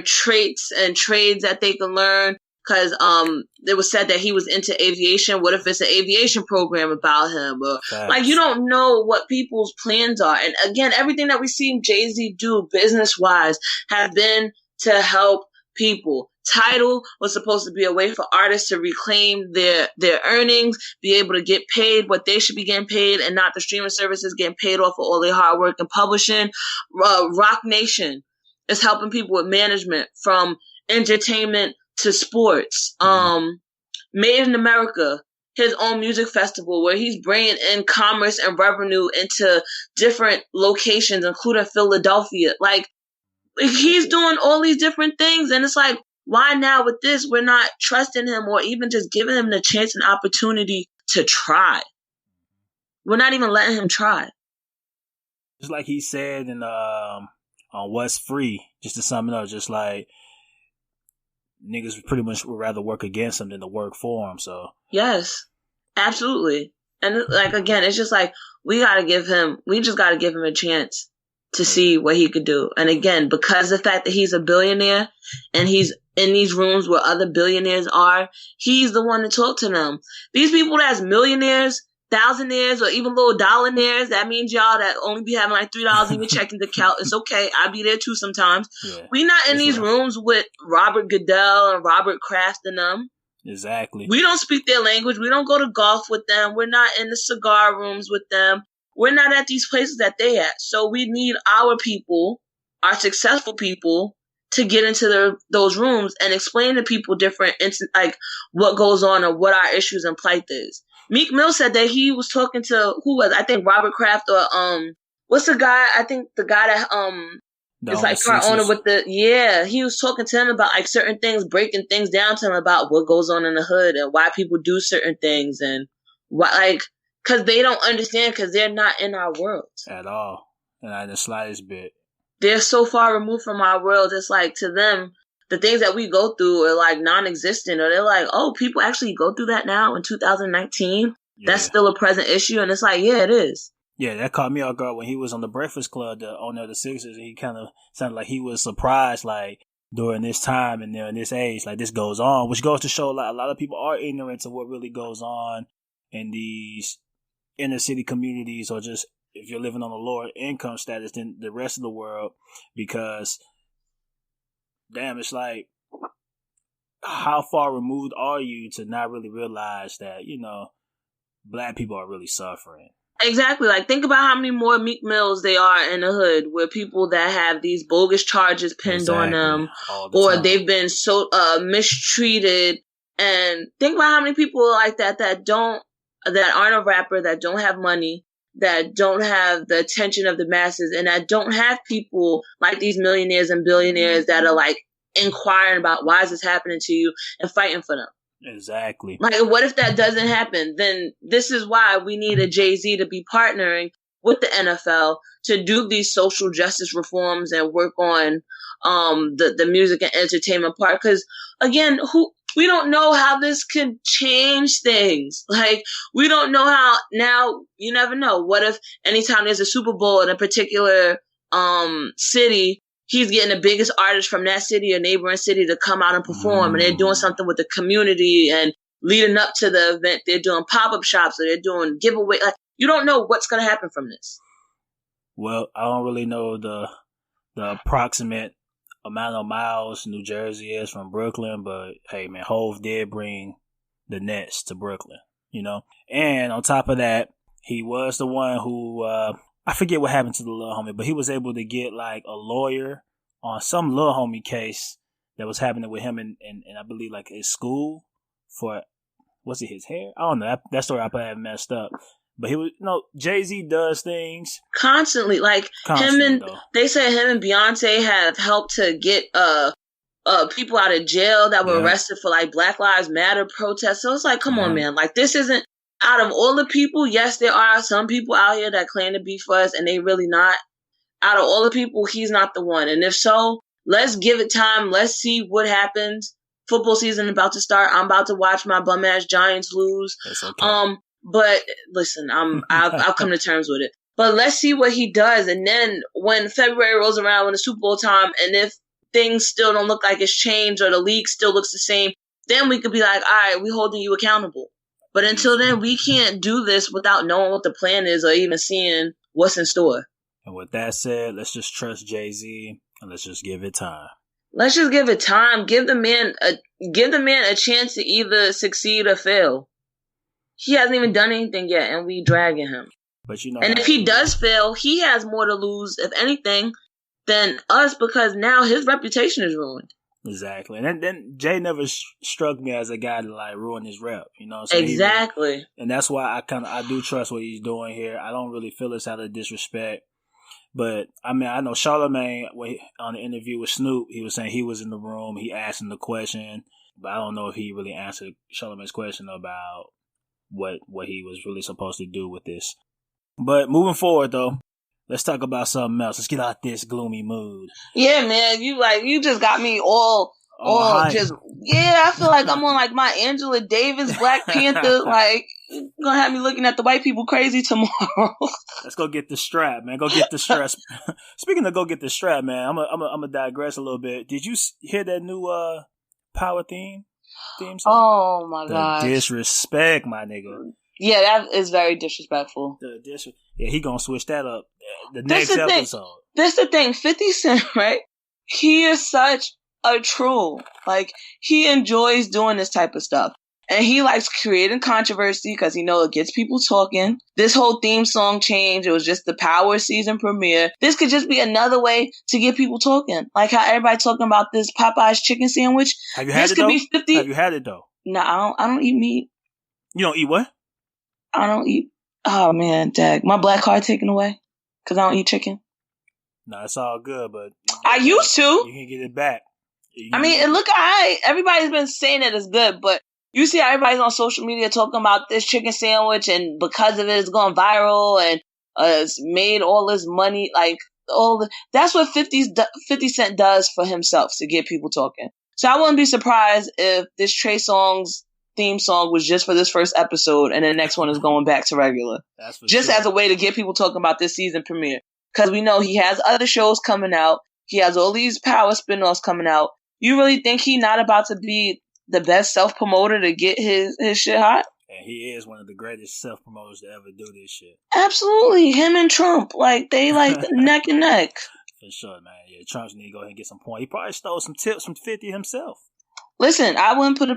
traits and trades that they can learn. Because it was said that he was into aviation. What if it's an aviation program about him? Or, like, you don't know what people's plans are. And again, everything that we've seen Jay-Z do business-wise have been to help people. Tidal was supposed to be a way for artists to reclaim their earnings, be able to get paid what they should be getting paid, and not the streaming services getting paid off for all their hard work and publishing. Rock Nation is helping people with management, from entertainment to sports. Made in America, his own music festival where he's bringing in commerce and revenue into different locations, including Philadelphia. Like, he's doing all these different things, and it's like, why now with this we're not trusting him or even just giving him the chance and opportunity to try? We're not even letting him try. Just like he said in on What's Free, just to sum it up, just like niggas pretty much would rather work against him than to work for him. So yes, absolutely. And like, again, it's just like we just gotta give him a chance to see what he could do. And again, because of the fact that he's a billionaire and he's in these rooms where other billionaires are, he's the one to talk to them. These people that's millionaires, thousandaires, or even little dollarnaires, that means y'all that only be having like $3 in your checking account. It's okay. I be there too sometimes. Yeah, we not in these rooms with Robert Goodell and Robert Kraft and them. Exactly. We don't speak their language. We don't go to golf with them. We're not in the cigar rooms with them. We're not at these places that they at. So we need our people, our successful people, to get into those rooms and explain to people different, like what goes on or what our issues and plight is. Meek Mill said that he was talking to, who was, I think Robert Kraft or what's the guy? I think the guy that is like car owner with he was talking to him about like certain things, breaking things down to him about what goes on in the hood and why people do certain things and why, like, because they don't understand, because they're not in our world at all, not in the slightest bit. They're so far removed from our world. It's like, to them, the things that we go through are like non-existent, or they're like, oh, people actually go through that now in 2019. Yeah. That's still a present issue. And it's like, yeah, it is. Yeah, that caught me off guard when he was on the Breakfast Club, the owner of the Sixers. He kind of sounded like he was surprised, like, during this time and during this age, like, this goes on, which goes to show a lot of people are ignorant to what really goes on in these inner city communities, or just if you're living on a lower income status than the rest of the world, because damn, it's like, how far removed are you to not really realize that, you know, black people are really suffering? Exactly. Like, think about how many more Meek Mills they are in the hood, where people that have these bogus charges pinned on them, or they've been so mistreated. And think about how many people like that aren't a rapper, that don't have money, that don't have the attention of the masses, and that don't have people like these millionaires and billionaires that are like inquiring about why is this happening to you and fighting for them. Exactly. Like, what if that doesn't happen? Then this is why we need a Jay-Z to be partnering with the NFL to do these social justice reforms and work on the music and entertainment part. Because again, we don't know how this could change things. Like, we don't know how. Now, you never know. What if anytime there's a Super Bowl in a particular city, he's getting the biggest artist from that city or neighboring city to come out and perform, and they're doing something with the community, and leading up to the event, they're doing pop-up shops, or they're doing giveaway. Like, you don't know what's going to happen from this. Well, I don't really know the approximate amount of miles New Jersey is from Brooklyn, but hey, man, Hove did bring the Nets to Brooklyn, you know? And on top of that, he was the one who, I forget what happened to the little homie, but he was able to get like a lawyer on some little homie case that was happening with him in I believe like his school for, was it his hair? I don't know. That story I probably have messed up. But he was, Jay-Z does things constantly. Like they said him and Beyonce have helped to get people out of jail that were arrested for like Black Lives Matter protests. So it's like, come on, man. Like, this isn't, out of all the people, yes, there are some people out here that claim to be for us and they really not. Out of all the people, he's not the one. And if so, let's give it time. Let's see what happens. Football season about to start. I'm about to watch my bum ass Giants lose. That's okay. But listen, I'll come to terms with it. But let's see what he does. And then when February rolls around, when the Super Bowl time, and if things still don't look like it's changed or the league still looks the same, then we could be like, all right, we're holding you accountable. But until then, we can't do this without knowing what the plan is or even seeing what's in store. And with that said, let's just trust Jay-Z and let's just give it time. Let's just give it time. Give the man a chance to either succeed or fail. He hasn't even done anything yet, and we dragging him. But and if he does fail, he has more to lose, if anything, than us, because now his reputation is ruined. Exactly. And then Jay never struck me as a guy to like ruin his rep, So exactly. And that's why I do trust what he's doing here. I don't really feel it's out of disrespect. But I mean, I know Charlamagne on the interview with Snoop, he was saying he was in the room, he asked him the question, but I don't know if he really answered Charlamagne's question about what he was really supposed to do with this. But moving forward though, let's talk about something else. Let's get out this gloomy mood. Yeah, man, you just got me all just, I feel like I'm on like my Angela Davis Black Panther, like, you're gonna have me looking at the white people crazy tomorrow. Let's go get the strap, man. Go get the strap. Speaking of go get the strap, man, I'm gonna digress a little bit. Did you hear that new Power theme song? Oh my god! Disrespect, my nigga. Yeah, that is very disrespectful. Yeah, he gonna switch that up the next episode. That's the thing. 50 Cent, right? He is such a troll. Like, he enjoys doing this type of stuff. And he likes creating controversy because he knows it gets people talking. This whole theme song change, it was just the Power season premiere. This could just be another way to get people talking. Like how everybody talking about this Popeye's chicken sandwich. Have you had it though? Have you had it though? No, I don't eat meat. You don't eat what? I don't eat. Oh man, dag. My black card taken away because I don't eat chicken. No, it's all good, but I used to. You can get it back. I mean, it look alright. Everybody's been saying that it's good, but you see how everybody's on social media talking about this chicken sandwich, and because of it, it's going viral, and it's made all this money. Like, that's what 50 Cent does for himself to get people talking. So I wouldn't be surprised if this Trey Songz theme song was just for this first episode, and the next one is going back to regular. That's for just sure. As a way to get people talking about this season premiere. Because we know he has other shows coming out. He has all these Power spinoffs coming out. You really think he not about to be the best self-promoter to get his shit hot? And he is one of the greatest self-promoters to ever do this shit. Absolutely. Him and Trump, like, they like neck and neck. For sure, man. Yeah, Trump's need to go ahead and get some points. He probably stole some tips from 50 himself. Listen, I wouldn't put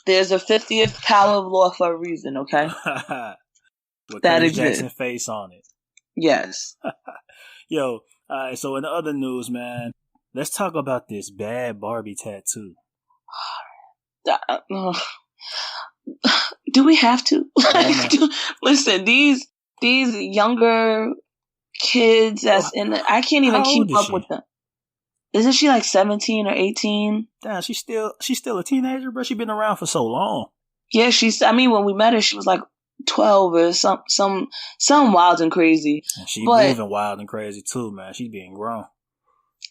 there's a 50th Power of Law for a reason, okay? With Curtis Jackson face on it. Yes. Yo, alright, so in the other news, man, let's talk about this bad Barbie tattoo. Do we have to? Listen, these younger kids that's in the, I can't even keep up with them. Isn't she like 17 or 18? Damn, she's still a teenager, bro. She's been around for so long. Yeah, when we met her, she was like 12 or some wild and crazy. And she's moving wild and crazy too, man. She's being grown.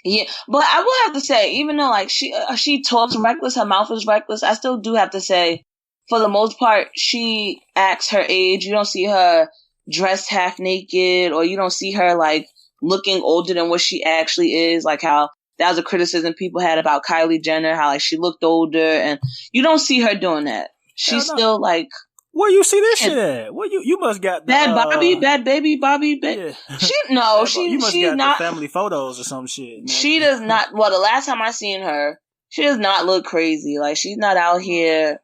Yeah, but I will have to say, even though like she talks reckless, her mouth is reckless, I still do have to say, for the most part, she acts her age. You don't see her dressed half naked, or you don't see her like looking older than what she actually is. Like how that was a criticism people had about Kylie Jenner, how like she looked older, and you don't see her doing that. She's still like. Where you see this shit at? Well, you must got the, bad baby Bobby. Yeah. You must got not the family photos or some shit. Man. She does not. Well, the last time I seen her, she does not look crazy. Like she's not out here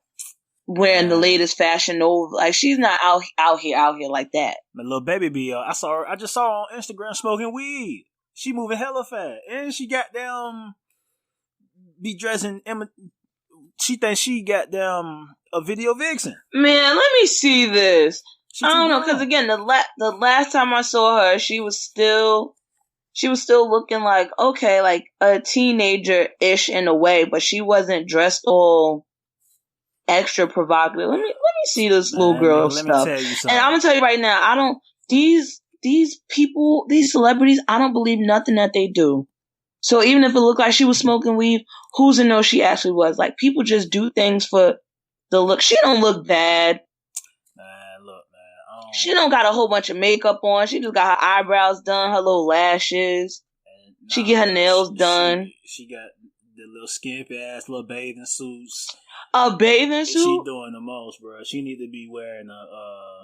wearing the latest fashion over. Like she's not out here like that. My little baby be. I just saw her on Instagram smoking weed. She moving hella fast, and she got them be dressing. She thinks she got them a video vixen. Man, let me see this. I don't know, because again, the last time I saw her, she was still looking like, okay, like a teenager-ish in a way, but she wasn't dressed all extra provocative. Let me see this little girl stuff. Let me tell you something. And I'm gonna tell you right now, these people, these celebrities, I don't believe nothing that they do. So even if it looked like she was smoking weed, who's to know she actually was? Like, people just do things for the look. She don't look bad. She don't got a whole bunch of makeup on. She just got her eyebrows done, her little lashes. She get her nails done. She got the little skimpy ass little bathing suits. A bathing suit? She doing the most, bro. She need to be wearing a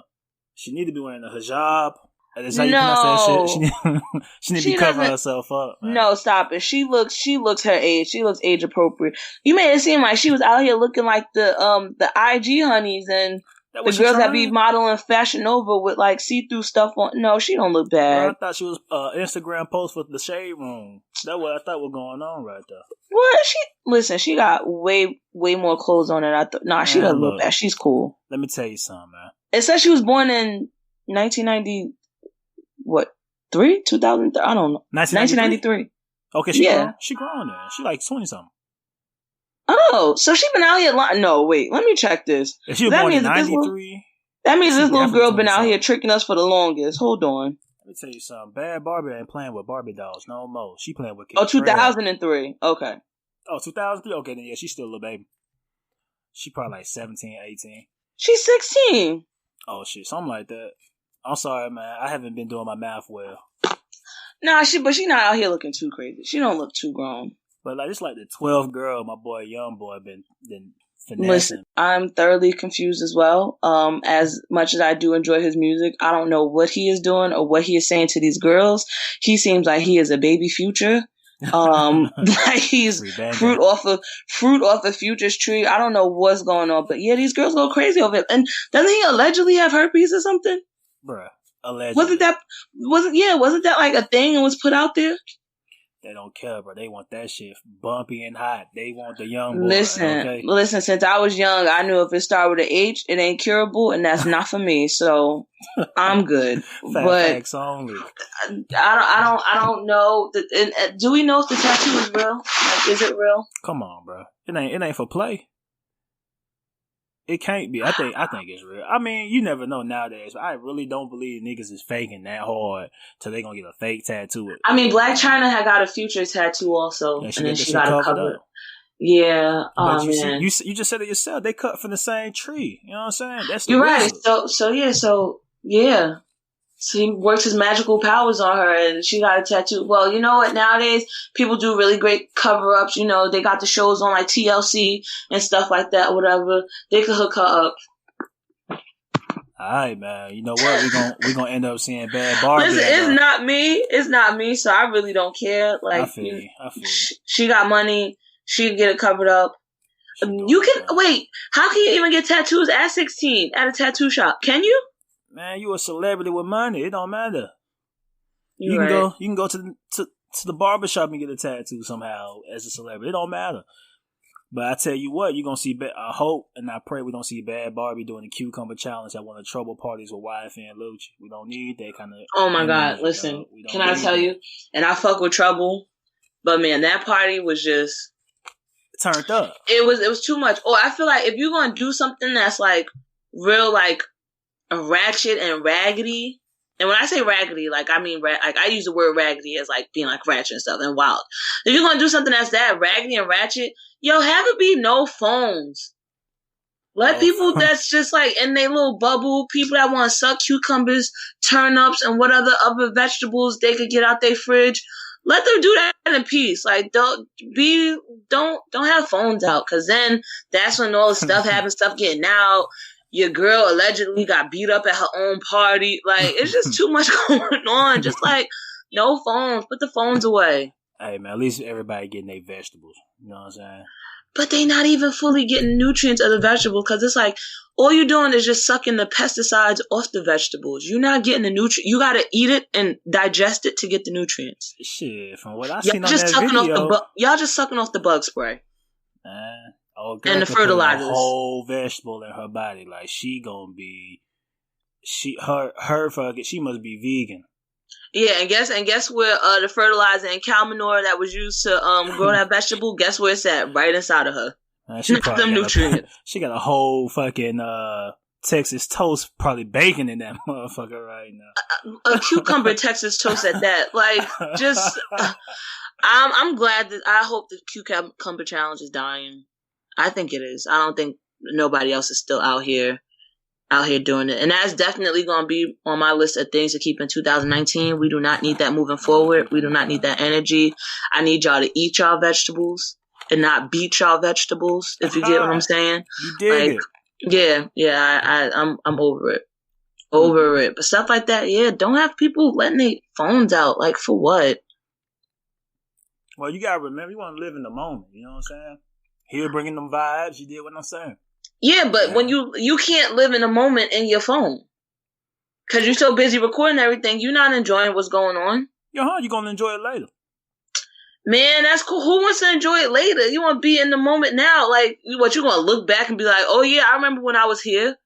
hijab. That's how you pronounce that shit. She need to be covering herself up. Man. No, stop it. She looks her age. She looks age appropriate. You made it seem like she was out here looking like the IG honeys and the girls that be modeling Fashion Nova with like see-through stuff on. No, she don't look bad. Bro, I thought she was Instagram post for the Shade Room. That's what I thought was going on right there. What? She got way more clothes on than I thought. Nah, she doesn't look bad. She's cool. Let me tell you something, man. It says she was born in 1990. What? 2003? I don't know. 1993. Okay, she grown then. She like 20 something. Oh, so she been out here. No, wait. Let me check this. If she was born in 93, that means this little girl been out here tricking us for the longest. Hold on. Let me tell you something. Bad Barbie ain't playing with Barbie dolls no more. She playing with kids. 2003. Okay. Oh, 2003? Okay, then yeah, she's still a little baby. She probably like 17, 18. She's 16. Oh, shit. Something like that. I'm sorry, man. I haven't been doing my math well. Nah, but she not out here looking too crazy. She don't look too grown. But like it's like the 12th girl my boy, young boy, been finessing. Listen, I'm thoroughly confused as well. As much as I do enjoy his music, I don't know what he is doing or what he is saying to these girls. He seems like he is a baby Future. Like he's fruit off of Future's tree. I don't know what's going on, but yeah, these girls go crazy over it. And doesn't he allegedly have herpes or something? Bruh, allegedly. Wasn't that like a thing and was put out there? They don't care, bro. They want that shit bumpy and hot. They want the young boy. Listen, since I was young, I knew if it started with an H, it ain't curable, and that's not for me. So I'm good. Facts only. I don't know. Do we know if the tattoo is real? Like, is it real? Come on, bro. It ain't for play. It can't be. I think it's real. I mean, you never know nowadays. But I really don't believe niggas is faking that hard till they gonna get a fake tattoo. I mean, Black China had got a Future tattoo also, and then she got it covered. Yeah. But you just said it yourself. They cut from the same tree. You know what I'm saying? That's you're right. So yeah. So he works his magical powers on her and she got a tattoo. Well, you know what? Nowadays, people do really great cover-ups. You know, they got the shows on like TLC and stuff like that, whatever. They could hook her up. All right, man. You know what? We're gonna end up seeing Bad Barbie. Listen, it's not me, so I really don't care. Like, I feel you. She got money. She can get it covered up. Wait, how can you even get tattoos at 16 at a tattoo shop? Can you? Man, you a celebrity with money. It don't matter. You can go to the barbershop and get a tattoo somehow as a celebrity. It don't matter. But I tell you what, you're gonna see. I hope and I pray we don't see Bad Barbie doing the cucumber challenge at one of the trouble parties with YF and Lucci. We don't need that kind of. Oh my God! Listen, can I tell you? And I fuck with Trouble, but man, that party was just turned up. It was too much. Or I feel like if you're gonna do something that's like real, like ratchet and raggedy. And when I say raggedy, like I mean, like I use the word raggedy as like being like ratchet and stuff and wild. If you're gonna do something that's that raggedy and ratchet, have it be no phones. Let people that's just like in their little bubble, people that want to suck cucumbers, turnips, and what other vegetables they could get out their fridge. Let them do that in peace. Like don't have phones out, because then that's when all the stuff happens, stuff getting out. Your girl allegedly got beat up at her own party. Like, it's just too much going on. Just like, no phones. Put the phones away. Hey, man, at least everybody getting their vegetables. You know what I'm saying? But they not even fully getting nutrients of the vegetables, because it's like, all you're doing is just sucking the pesticides off the vegetables. You're not getting the nutrients. You got to eat it and digest it to get the nutrients. Shit, from what I seen on that video. Y'all just sucking off the bug spray. Oh, and the fertilizers. A whole vegetable in her body, like she gonna be she fucking she must be vegan. Yeah, and guess where the fertilizer and cow manure that was used to grow that vegetable, guess where it's at? Right inside of her. Man, she probably them nutrients. She got a whole fucking Texas toast probably baking in that motherfucker right now. A cucumber Texas toast at that. Like, just I'm glad that I hope the cucumber challenge is dying. I think it is. I don't think nobody else is still out here doing it. And that's definitely going to be on my list of things to keep in 2019. We do not need that moving forward. We do not need that energy. I need y'all to eat y'all vegetables and not beat y'all vegetables, if you get what I'm saying. You dig it. Yeah, I'm over it. Over it. But stuff like that, yeah, don't have people letting their phones out. Like, for what? Well, you got to remember, you want to live in the moment. You know what I'm saying? Here bringing them vibes. You did what I'm saying. Yeah, but when you can't live in the moment in your phone. Because you're so busy recording everything, you're not enjoying what's going on. You're going to enjoy it later. Man, that's cool. Who wants to enjoy it later? You want to be in the moment now. Like, what, you going to look back and be like, oh yeah, I remember when I was here.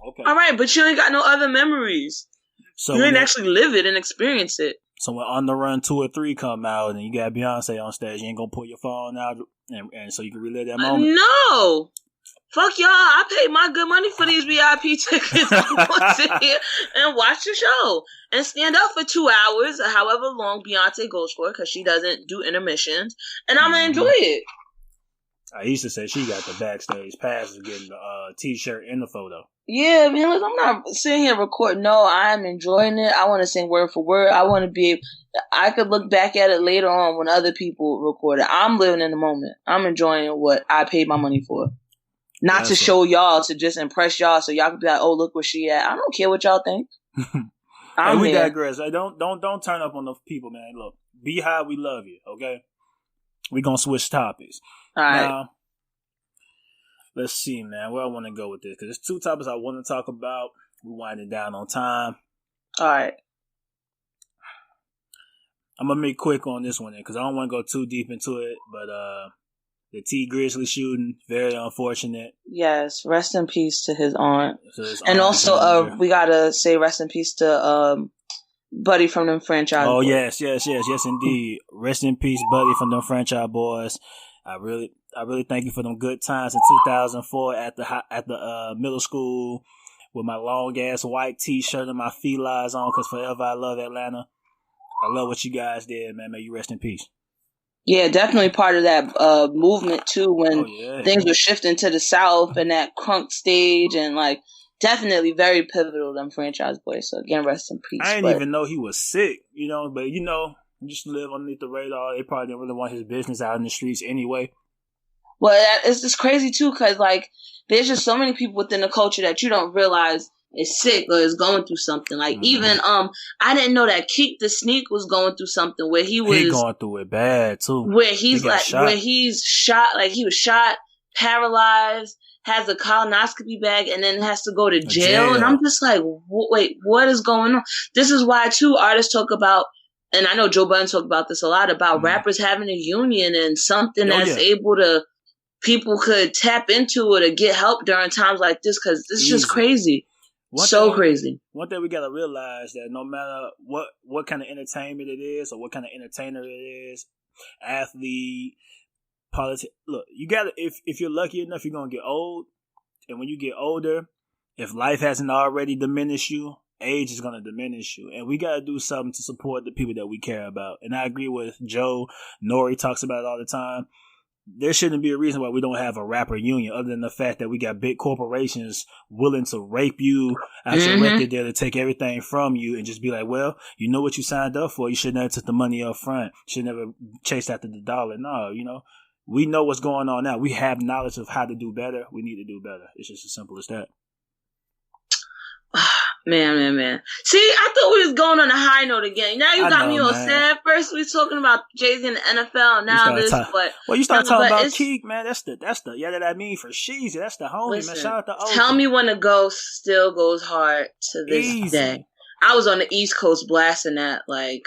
Okay. All right, but you ain't got no other memories. So you ain't actually live it and experience it. So when On the Run 2 or 3 come out and you got Beyonce on stage, you ain't going to pull your phone out and so you can relive that moment? No. Fuck y'all. I paid my good money for these VIP tickets. I'm going to sit here and watch the show and stand up for 2 hours or however long Beyonce goes for, because she doesn't do intermissions, and I'm going to enjoy it. I used to say she got the backstage pass of getting the t-shirt and the photo. Yeah, man, look, I'm not sitting here recording. No, I'm enjoying it. I want to sing word for word. I want to be, I could look back at it later on when other people record it. I'm living in the moment. I'm enjoying what I paid my money for. Not to show y'all, to just impress y'all, so y'all can be like, "Oh, look where she at." I don't care what y'all think. Hey, we digress. Hey, don't turn up on those people, man. Look, Beehive, we love you. Okay, we gonna switch topics. All right. Now, let's see, man. Where I want to go with this, because there's 2 topics I want to talk about. We're winding down on time. All right. I'm gonna make quick on this one, because I don't want to go too deep into it, but the T Grizzly shooting, very unfortunate. Yes, rest in peace to his aunt. And also, we gotta say rest in peace to Buddy from them franchise. Oh, boys. yes, indeed. Rest in peace, Buddy from them franchise boys. I really thank you for them good times in 2004 at the middle school with my long ass white T-shirt and my felines on, because forever I love Atlanta. I love what you guys did, man. May you rest in peace. Yeah, definitely part of that movement too, when things were shifting to the South and that crunk stage, and like definitely very pivotal, them franchise boys. So again, rest in peace. I didn't even know he was sick, but just live underneath the radar. They probably didn't really want his business out in the streets anyway. Well, it's just crazy too, because like there's just so many people within the culture that you don't realize is sick or is going through something. Like even I didn't know that Keek the Sneak was going through something where he was going through it bad too. Where he's where he's shot, like he was shot, paralyzed, has a colonoscopy bag, and then has to go to jail. And I'm just like, wait, what is going on? This is why too artists talk about, and I know Joe Budden talked about this a lot, about rappers having a union and something that's able to, people could tap into it or get help during times like this, because it's just crazy. Crazy. One thing we gotta realize, that no matter what kind of entertainment it is or what kind of entertainer it is, athlete, politics. Look, you gotta, if you're lucky enough, you're gonna get old, and when you get older, if life hasn't already diminished you, age is gonna diminish you, and we gotta do something to support the people that we care about. And I agree with Joe. Nori talks about it all the time. There shouldn't be a reason why we don't have a rapper union, other than the fact that we got big corporations willing to rape you out your record deal, to take everything from you and just be like, well, you know what you signed up for. You should never took the money up front. Should never chase after the dollar. No, we know what's going on now. We have knowledge of how to do better. We need to do better. It's just as simple as that. Man. See, I thought we was going on a high note again. Now you got me all sad. First we was talking about Jay-Z in the NFL. Now this, but you start talking about Keek, man. That's the yeah, that I mean for Sheezy. That's the homie, man. Shout out to Oakland. Tell me when the ghost still goes hard to this day. I was on the East Coast blasting that. Like,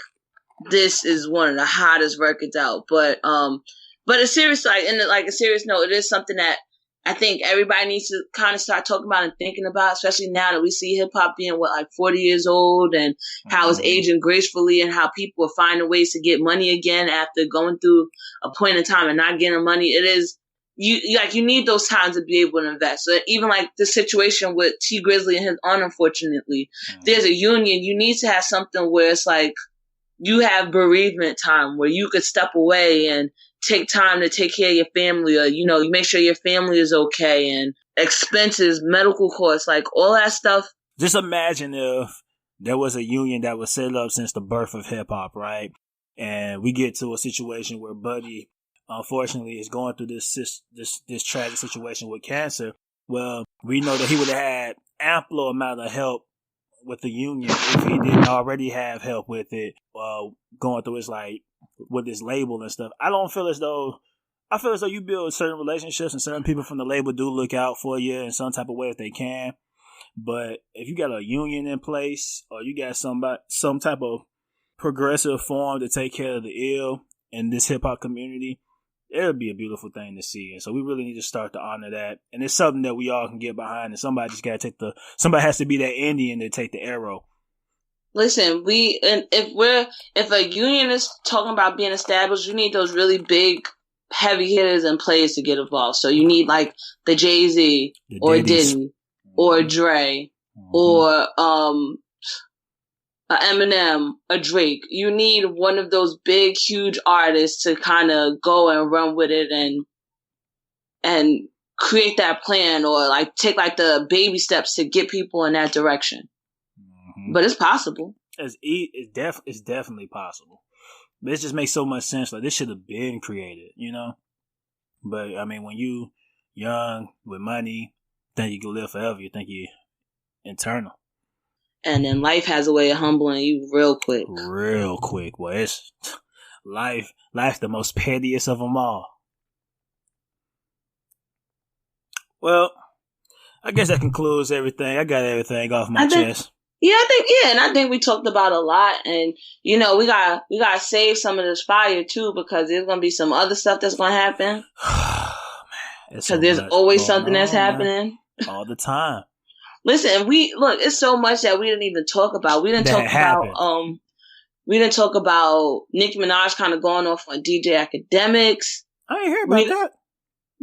this is one of the hottest records out. But a serious, a serious note, it is something that I think everybody needs to kind of start talking about and thinking about, especially now that we see hip hop being 40 years old, and how it's aging gracefully, and how people are finding ways to get money again after going through a point in time and not getting money. It is you need those times to be able to invest. So even like the situation with T Grizzly and his aunt, unfortunately, there's a union. You need to have something where it's like you have bereavement time where you could step away and take time to take care of your family, or, you know, you make sure your family is okay, and expenses, medical costs, like all that stuff. Just imagine if there was a union that was set up since the birth of hip hop, right? And we get to a situation where Buddy, unfortunately, is going through this tragic situation with cancer. Well, we know that he would have had ample amount of help with the union if he didn't already have help with it, going through his with his label and stuff. I feel as though you build certain relationships and certain people from the label do look out for you in some type of way if they can. But if you got a union in place, or you got some type of progressive form to take care of the ill in this hip hop community, it would be a beautiful thing to see. And so we really need to start to honor that. And it's something that we all can get behind. And somebody just got to somebody has to be that Indian to take the arrow. Listen, if a union is talking about being established, you need those really big, heavy hitters in place to get involved. So you need like the Jay-Z or Diddy or Dre or a Eminem, a Drake. You need one of those big, huge artists to kind of go and run with it and create that plan, or like take like the baby steps to get people in that direction. But it's possible. It's definitely possible. But it just makes so much sense. Like, this should have been created, you know? But, I mean, when you young, with money, think you can live forever, you think you're eternal. And then life has a way of humbling you real quick. Real quick. Well, it's life's the most pettiest of them all. Well, I guess that concludes everything. I got everything off my chest. Yeah, and I think we talked about a lot, and you know, we gotta save some of this fire too, because there's gonna be some other stuff that's gonna happen. Because there's always something that's happening all the time. Listen, it's so much that we didn't even talk about. We didn't talk about Nicki Minaj kind of going off on DJ Academics. I didn't hear about that.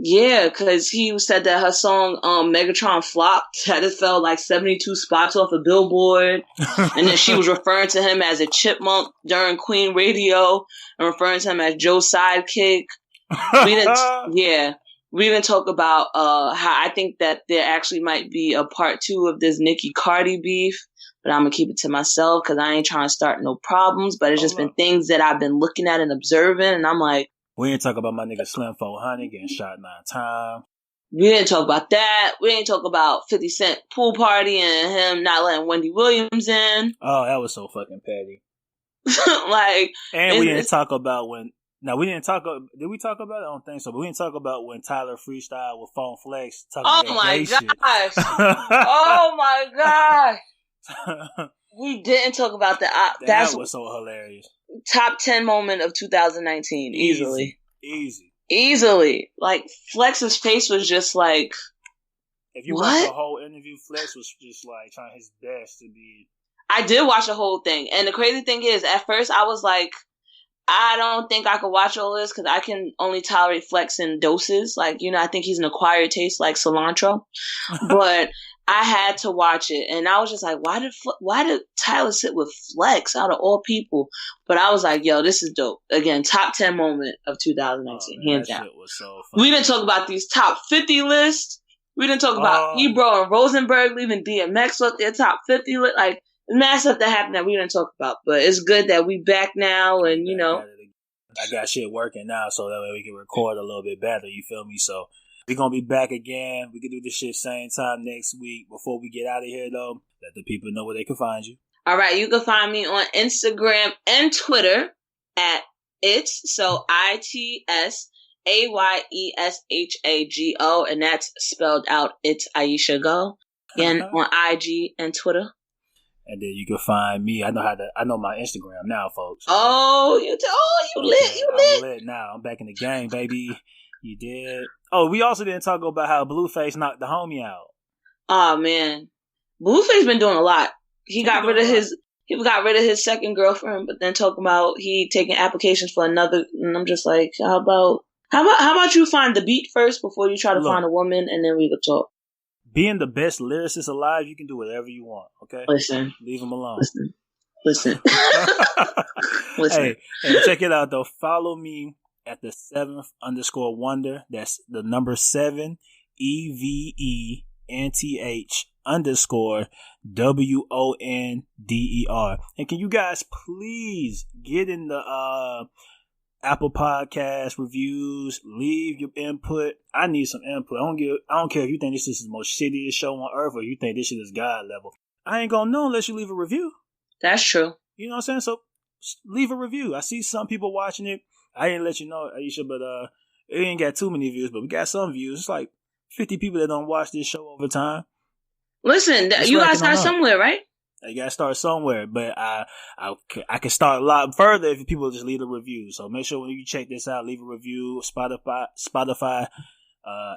Yeah, because he said that her song Megatron flopped, that it fell like 72 spots off of Billboard. And then she was referring to him as a chipmunk during Queen Radio and referring to him as Joe's sidekick. We didn't talk about how I think that there actually might be a part 2 of this Nicki Cardi beef, but I'm going to keep it to myself because I ain't trying to start no problems. But it's just been things that I've been looking at and observing, and I'm like, we didn't talk about my nigga Slim 400 getting shot 9 times. We didn't talk about that. We didn't talk about 50 Cent pool party and him not letting Wendy Williams in. Oh, that was so fucking petty. And we didn't talk about when... No, we didn't talk... Did we talk about it? I don't think so. But we didn't talk about when Tyler freestyled with Phone Flex. Oh my gosh. Oh my gosh. We didn't talk about that. That was so hilarious. Top 10 moment of 2019. Easily. Like, Flex's face was just like... If you watch the whole interview, Flex was just like trying his best to be... I did watch the whole thing. And the crazy thing is, at first I was like, I don't think I could watch all this because I can only tolerate Flex in doses. Like, you know, I think he's an acquired taste like cilantro. But I had to watch it. And I was just like, why did Tyler sit with Flex out of all people? But I was like, yo, this is dope. Again, top 10 moment of 2019. Hands down. Shit was so funny. We didn't talk about these top 50 lists. We didn't talk about Ebro and Rosenberg leaving DMX with their top 50 list. Like, mad stuff that happened that we didn't talk about, but it's good that we back now, and you know, I got shit working now, so that way we can record a little bit better. You feel me? So we're gonna be back again. We can do this shit same time next week. Before we get out of here, though, let the people know where they can find you. All right, you can find me on Instagram and Twitter at ItsAYESHAGO, and that's spelled out. It's Aisha Go. Again, on IG and Twitter. And then you can find me. I know my Instagram now, folks. Oh, you lit. I'm lit now. I'm back in the game, baby. You did. Oh, we also didn't talk about how Blueface knocked the homie out. Oh man, Blueface been doing a lot. He got rid of his second girlfriend, but then talking about he taking applications for another. And I'm just like, how about you find the beat first before you try to find a woman, and then we could talk. Being the best lyricist alive, you can do whatever you want. Okay, listen, leave him alone. Listen. Hey, check it out though. Follow me at the 7th_wonder. That's the number 7 EVENTH_WONDER. And can you guys please get in the Apple Podcast reviews? Leave your input. I need some input. I don't care if you think this is the most shittiest show on earth or you think this shit is God level. I ain't gonna know unless you leave a review. That's true. You know what I'm saying? So leave a review. I see some people watching it. I didn't let you know, Aisha, but it ain't got too many views, but we got some views. It's like 50 people that don't watch this show over time. Listen, you gotta start somewhere, right? You gotta start somewhere, but I can start a lot further if people just leave a review. So make sure when you check this out, leave a review. Spotify,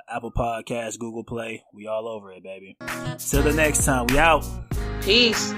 Apple Podcasts, Google Play. We all over it, baby. Till the next time, we out. Peace.